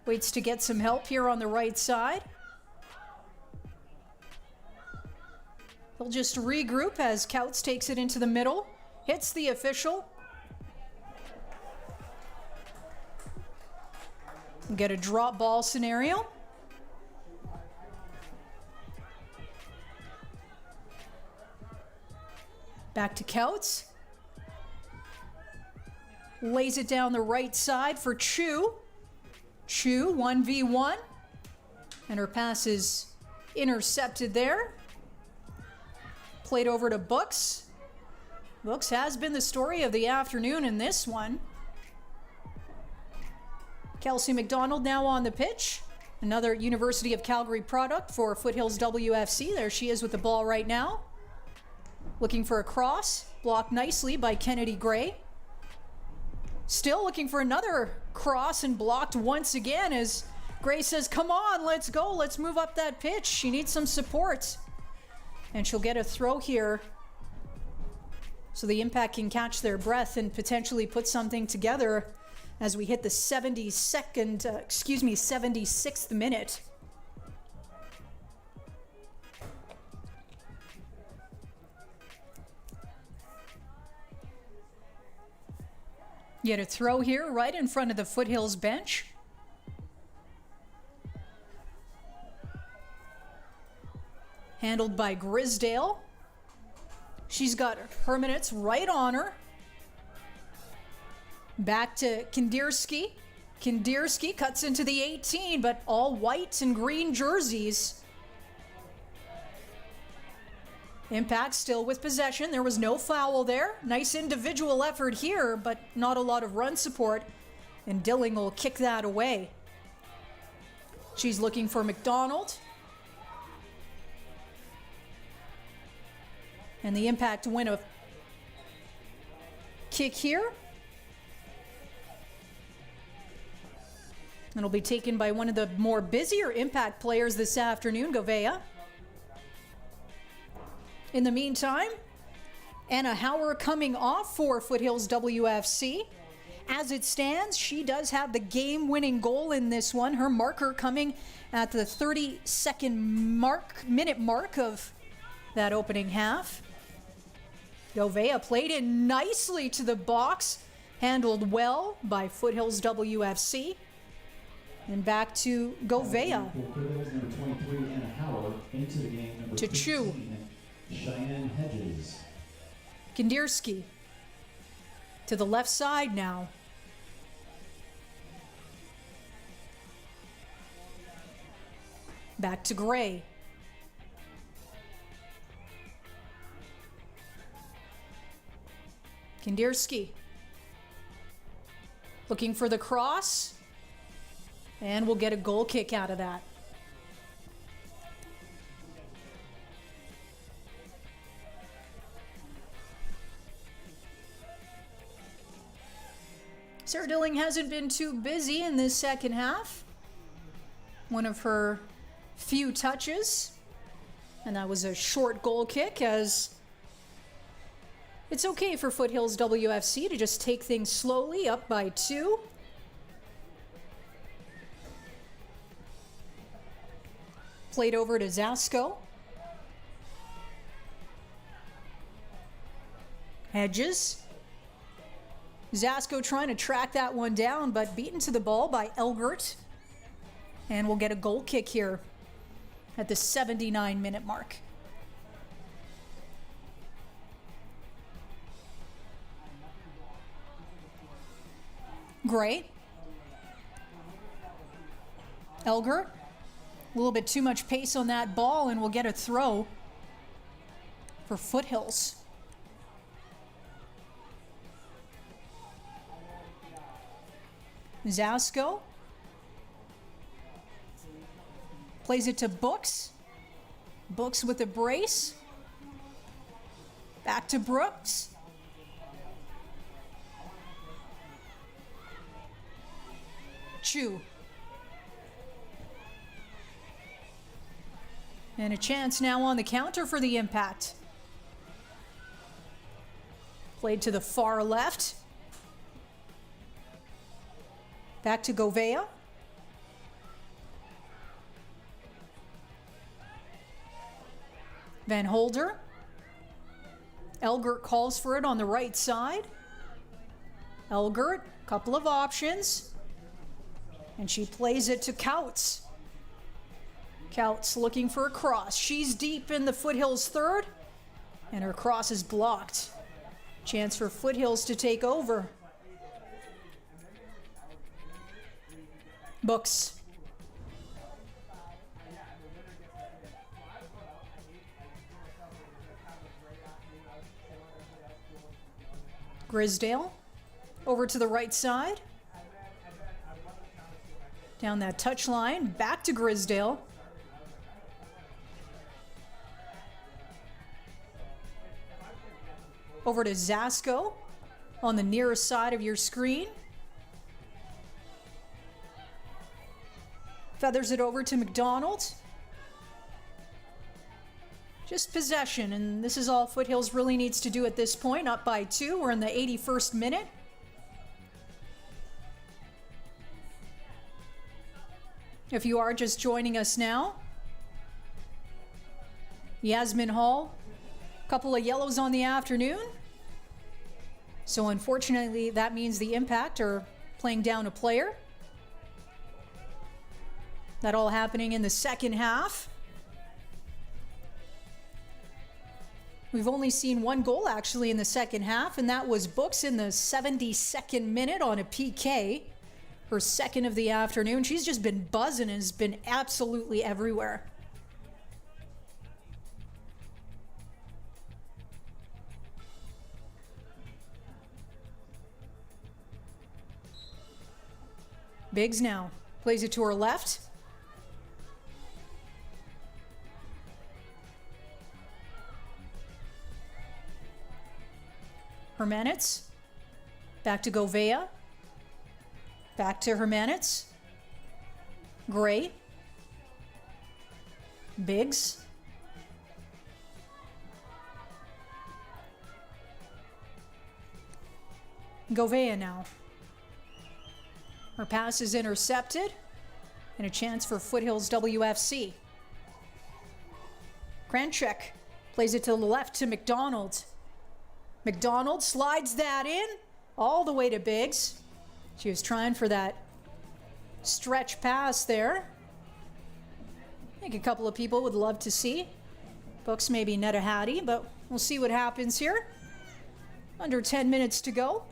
Waits to get some help here on the right side. He'll just regroup as Couts takes it into the middle. Hits the official. Get a drop ball scenario. Back to Couts. Lays it down the right side for Chu. Chu, 1v1. And her pass is intercepted there. Played over to Books. Books has been the story of the afternoon in this one. Kelsey McDonald now on the pitch. Another University of Calgary product for Foothills WFC. There she is with the ball right now. Looking for a cross. Blocked nicely by Kennedy Gray. Still looking for another cross and blocked once again as Gray says, come on, let's go. Let's move up that pitch. She needs some support. And she'll get a throw here so the Impact can catch their breath and potentially put something together as we hit the 76th minute. Get a throw here right in front of the Foothills bench. Handled by Grisdale. She's got her minutes right on her. Back to Kindersky. Kindersky cuts into the 18, but all white and green jerseys. Impact still with possession. There was no foul there. Nice individual effort here, but not a lot of run support. And Dilling will kick that away. She's looking for McDonald. And the Impact win a kick here. It'll be taken by one of the more busier Impact players this afternoon, Govea. In the meantime, Anna Hauer coming off for Foothills WFC. As it stands, she does have the game-winning goal in this one. Her marker coming at the 32nd minute mark of that opening half. Govea played in nicely to the box, handled well by Foothills WFC. And back to Govea. Number 23, Anna Howard, into the game. Number To Chu. 15, Cheyenne Hedges. Kindersky to the left side now. Back to Gray. Kindersky looking for the cross, and we'll get a goal kick out of that. Sarah Dilling hasn't been too busy in this second half. One of her few touches, and that was a short goal kick, as it's okay for Foothills WFC to just take things slowly, up by 2. Played over to Zasko. Hedges. Zasko trying to track that one down, but beaten to the ball by Elgert. And we'll get a goal kick here at the 79-minute mark. Gray. Elgert. A little bit too much pace on that ball, and we'll get a throw for Foothills. Zasko plays it to Books. Books with a brace. Back to Brooks. Chu. And a chance now on the counter for the Impact. Played to the far left. Back to Govea. Van Holder. Elgert calls for it on the right side. Elgert, couple of options. And she plays it to Couts. Couts looking for a cross. She's deep in the Foothills third, and her cross is blocked. Chance for Foothills to take over. Books. Grisdale over to the right side. Down that touch line, back to Grisdale. Over to Zasko on the nearest side of your screen. Feathers it over to McDonald. Just possession, and this is all Foothills really needs to do at this point. Up by 2, we're in the 81st minute. If you are just joining us now, Yasmin Hall, a couple of yellows on the afternoon. So unfortunately, that means the Impact are playing down a player. That all happening in the second half. We've only seen one goal actually in the second half, and that was Books in the 72nd minute on a PK. Her second of the afternoon. She's just been buzzing and has been absolutely everywhere. Biggs now plays it to her left. Hermanitz. Back to Govea. Back to Hermanitz. Gray. Biggs. Govea now. Her pass is intercepted, and a chance for Foothills WFC. Kranchek plays it to the left to McDonald. McDonald slides that in all the way to Biggs. She was trying for that stretch pass there. I think a couple of people would love to see Books maybe net a Hattie, but we'll see what happens here. Under 10 minutes to go.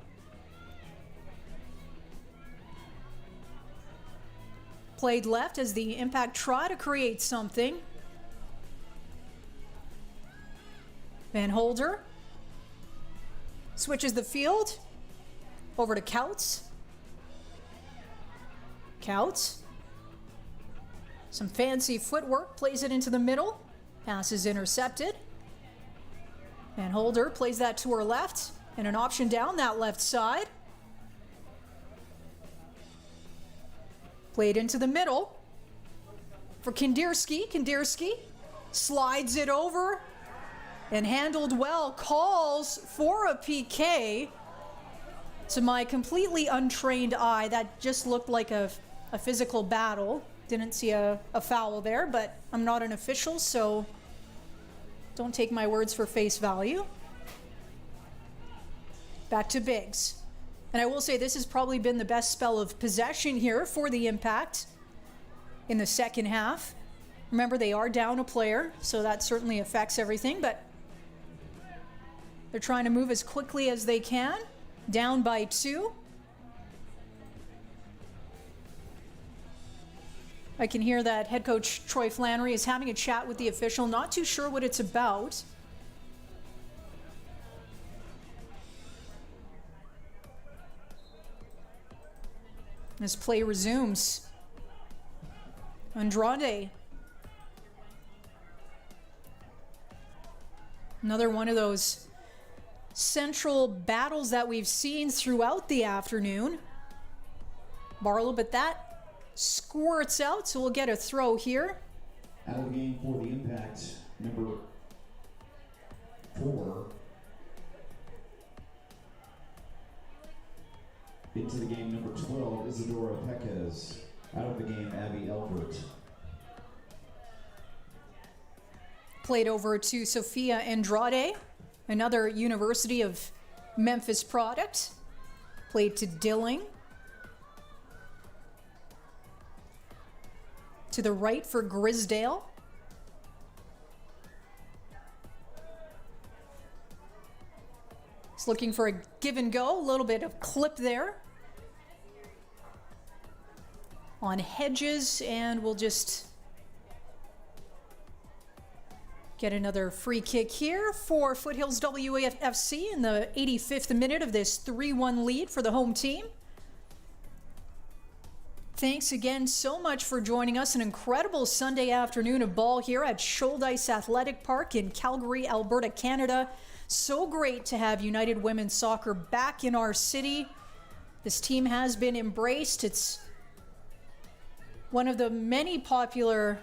Played left as the Impact try to create something. Van Holder switches the field over to Couts. Couts. Some fancy footwork, plays it into the middle. Pass is intercepted. Van Holder plays that to her left, and an option down that left side. Played into the middle for Kinderski. Kinderski slides it over and handled well. Calls for a PK. To my completely untrained eye, that just looked like a physical battle. Didn't see a foul there, but I'm not an official, so don't take my words for face value. Back to Biggs. And I will say this has probably been the best spell of possession here for the Impact in the second half. Remember, they are down a player, so that certainly affects everything, but they're trying to move as quickly as they can. Down by 2. I can hear that head coach Troy Flannery is having a chat with the official, not too sure what it's about. As play resumes. Andrade. Another one of those central battles that we've seen throughout the afternoon. Barlow, but that squirts out, so we'll get a throw here. Out of the game for the impact, number 4. Into the game, number 12, Isadora Pecas. Out of the game, Abby Elbert. Played over to Sophia Andrade, another University of Memphis product. Played to Dilling. To the right for Grisdale. He's looking for a give and go, a little bit of clip there on Hedges, and we'll just get another free kick here for Foothills WFC in the 85th minute of this 3-1 lead for the home team. Thanks again so much for joining us. An incredible Sunday afternoon of ball here at Shouldice Athletic Park in Calgary, Alberta, Canada. So great to have United Women's Soccer back in our city. This team has been embraced. It's one of the many popular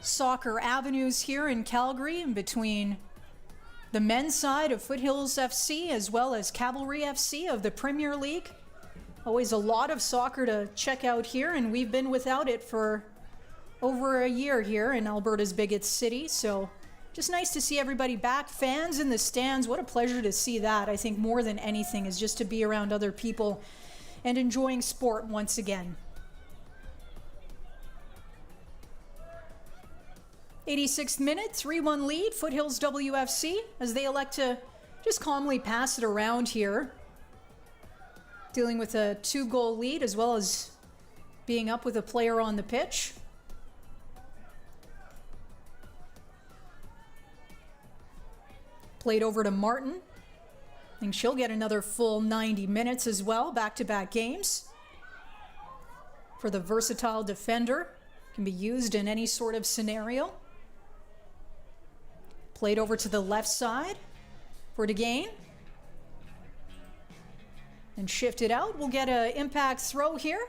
soccer avenues here in Calgary, and between the men's side of Foothills FC as well as Cavalry FC of the Premier League. Always a lot of soccer to check out here, and we've been without it for over a year here in Alberta's biggest city. So just nice to see everybody back. Fans in the stands, what a pleasure to see that. I think more than anything is just to be around other people and enjoying sport once again. 86th minute, 3-1 lead, Foothills WFC, as they elect to just calmly pass it around here. Dealing with a 2-goal lead as well as being up with a player on the pitch. Played over to Martin. I think she'll get another full 90 minutes as well, back-to-back games. For the versatile defender, can be used in any sort of scenario. Played over to the left side for DeGain. And shifted out. We'll get an impact throw here.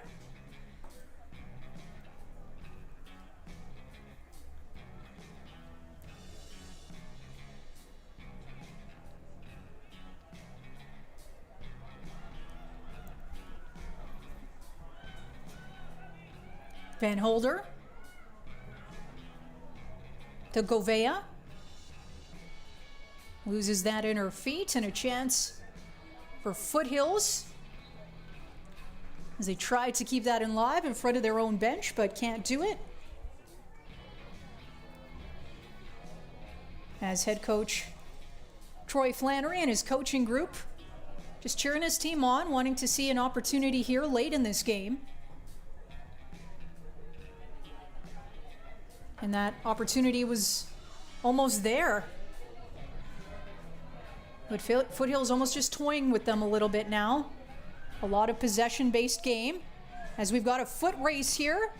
Van Holder to Govea. Loses that in her feet, and a chance for Foothills as they try to keep that in live in front of their own bench, but can't do it. As head coach Troy Flannery and his coaching group just cheering his team on, wanting to see an opportunity here late in this game. And that opportunity was almost there. But Foothills almost just toying with them a little bit now. A lot of possession-based game. As we've got a foot race here.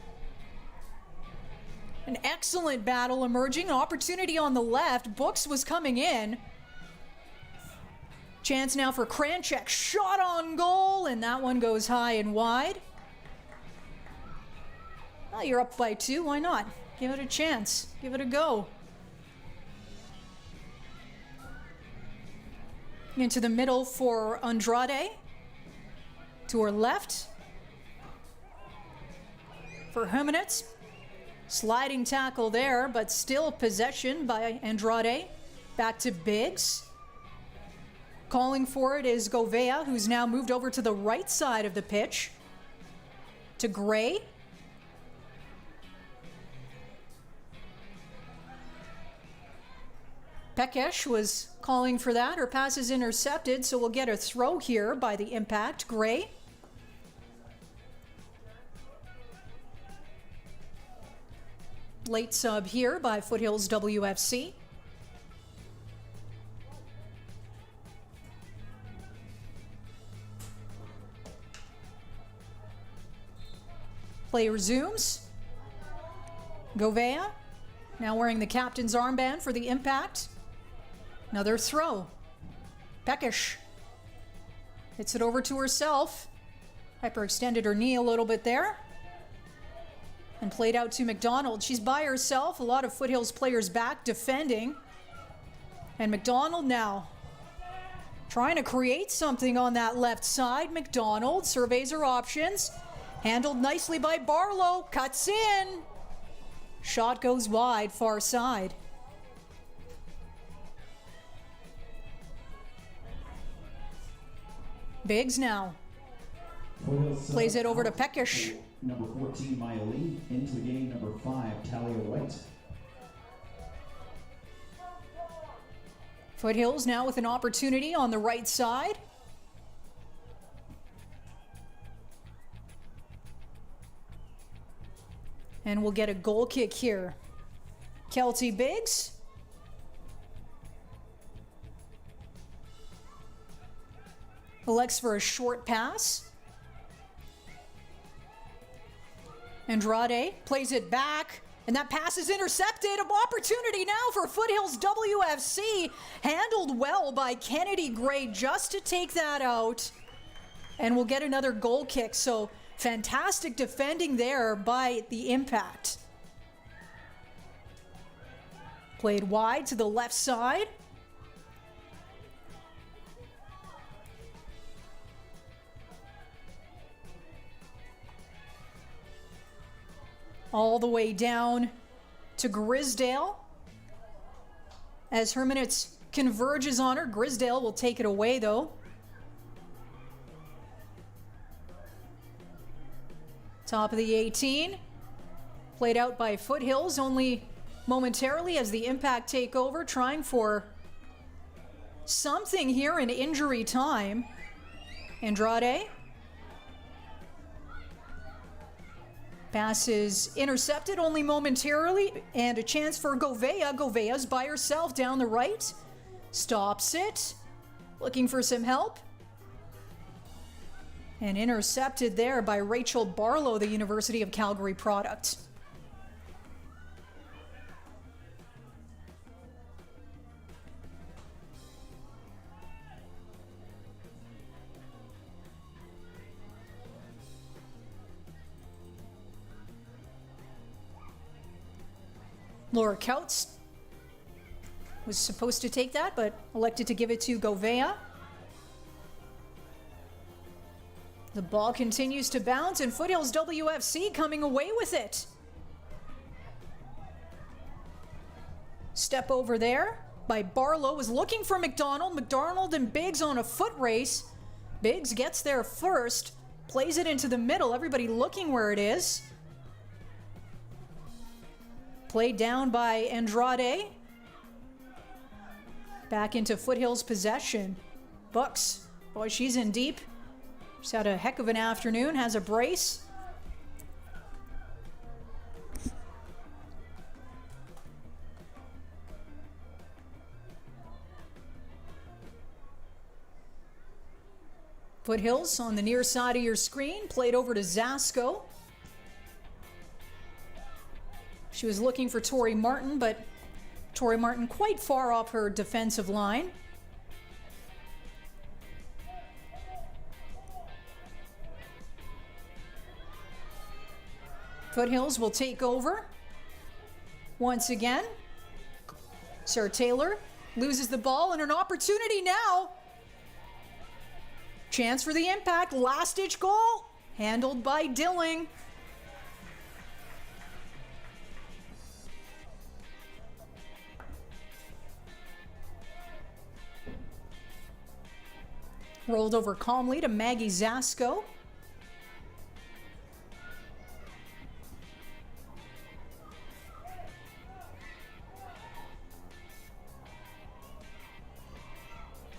An excellent battle emerging. An opportunity on the left. Books was coming in. Chance now for Kranchek. Shot on goal, and that one goes high and wide. Well, you're up by 2. Why not? Give it a chance. Give it a go. Into the middle for Andrade. To her left for Jimenez. Sliding tackle there, but still possession by Andrade. Back to Biggs. Calling for it is Govea, who's now moved over to the right side of the pitch. To Gray. Pekesh was calling for that. Her pass is intercepted, so we'll get a throw here by the impact. Gray. Late sub here by Foothills WFC. Play resumes. Govea now wearing the captain's armband for the impact. Another throw. Pekish hits it over to herself. Hyperextended her knee a little bit there. And played out to McDonald. She's by herself. A lot of Foothills players back defending. And McDonald now trying to create something on that left side. McDonald surveys her options. Handled nicely by Barlow. Cuts in. Shot goes wide, far side. Biggs now plays it over to Pekish. Number 14, Maya Lee. Into the game, number 5, Talia White. Foothills now with an opportunity on the right side. And we'll get a goal kick here. Kelty Biggs. Elects for a short pass. Andrade plays it back, and that pass is intercepted. An opportunity now for Foothills WFC. Handled well by Kennedy Gray just to take that out. And we'll get another goal kick. So fantastic defending there by the Impact. Played wide to the left side. All the way down to Grisdale. As her minutes converges on her, Grisdale will take it away though. Top of the 18. Played out by Foothills only momentarily as the Impact take over, trying for something here in injury time. Andrade. Pass is intercepted only momentarily, and a chance for Govea. Govea's by herself down the right. Stops it. Looking for some help. And intercepted there by Rachel Barlow, the University of Calgary product. Laura Couts was supposed to take that, but elected to give it to Govea. The ball continues to bounce, and Foothills WFC coming away with it. Step over there by Barlow, was looking for McDonald. McDonald and Biggs on a foot race. Biggs gets there first, plays it into the middle, everybody looking where it is. Played down by Andrade. Back into Foothills possession. Bucks, boy, she's in deep. She's had a heck of an afternoon, has a brace. Foothills on the near side of your screen, played over to Zasco. She was looking for Tori Martin, but Tori Martin quite far off her defensive line. Foothills will take over once again. Sarah Taylor loses the ball, and an opportunity now. Chance for the Impact, last-ditch goal, handled by Dilling. Rolled over calmly to Maggie Zasco.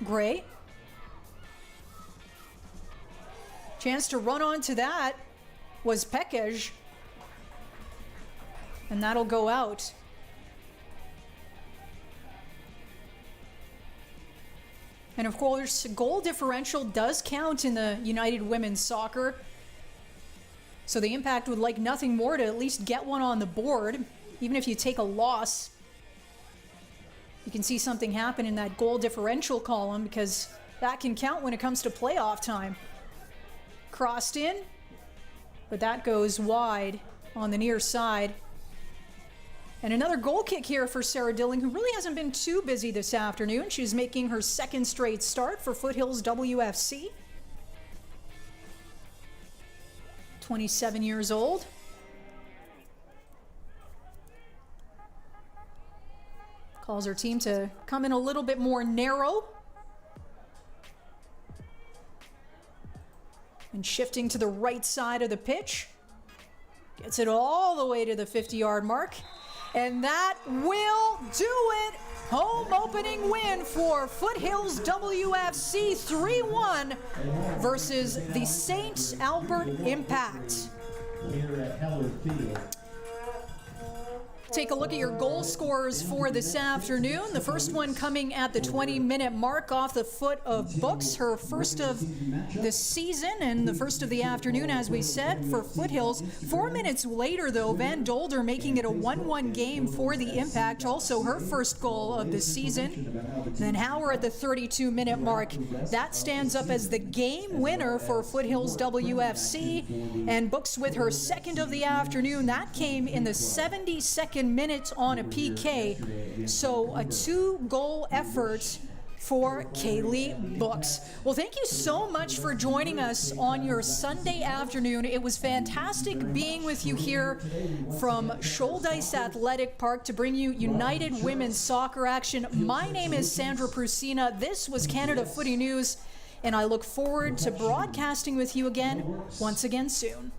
Gray. Chance to run onto that was Pekej. And that'll go out. And of course, goal differential does count in the United Women's Soccer. So the Impact would like nothing more to at least get one on the board. Even if you take a loss, you can see something happen in that goal differential column, because that can count when it comes to playoff time. Crossed in, but that goes wide on the near side. And another goal kick here for Sarah Dilling, who really hasn't been too busy this afternoon. She's making her second straight start for Foothills WFC. 27 years old. Calls her team to come in a little bit more narrow. And shifting to the right side of the pitch. Gets it all the way to the 50-yard mark. And that will do it. Home opening win for Foothills WFC 3-1 versus the St. Albert Impact. Here at Hellard Field. Take a look at your goal scorers for this afternoon. The first one coming at the 20-minute mark off the foot of Books, her first of the season and the first of the afternoon, as we said, for Foothills. 4 minutes later, though, Van Dolder making it a 1-1 game for the Impact, also her first goal of the season. Then Hauer at the 32-minute mark. That stands up as the game winner for Foothills WFC. And Books with her second of the afternoon. That came in the 72nd minute on a PK. So a 2-goal effort for Kaylee Books. Well, thank you so much for joining us on your Sunday afternoon. It was fantastic being with you here from Shouldice Athletic Park to bring you United Women's Soccer action. My name is Sandra Prusina. This was Canada Footy News, and I look forward to broadcasting with you again once again soon.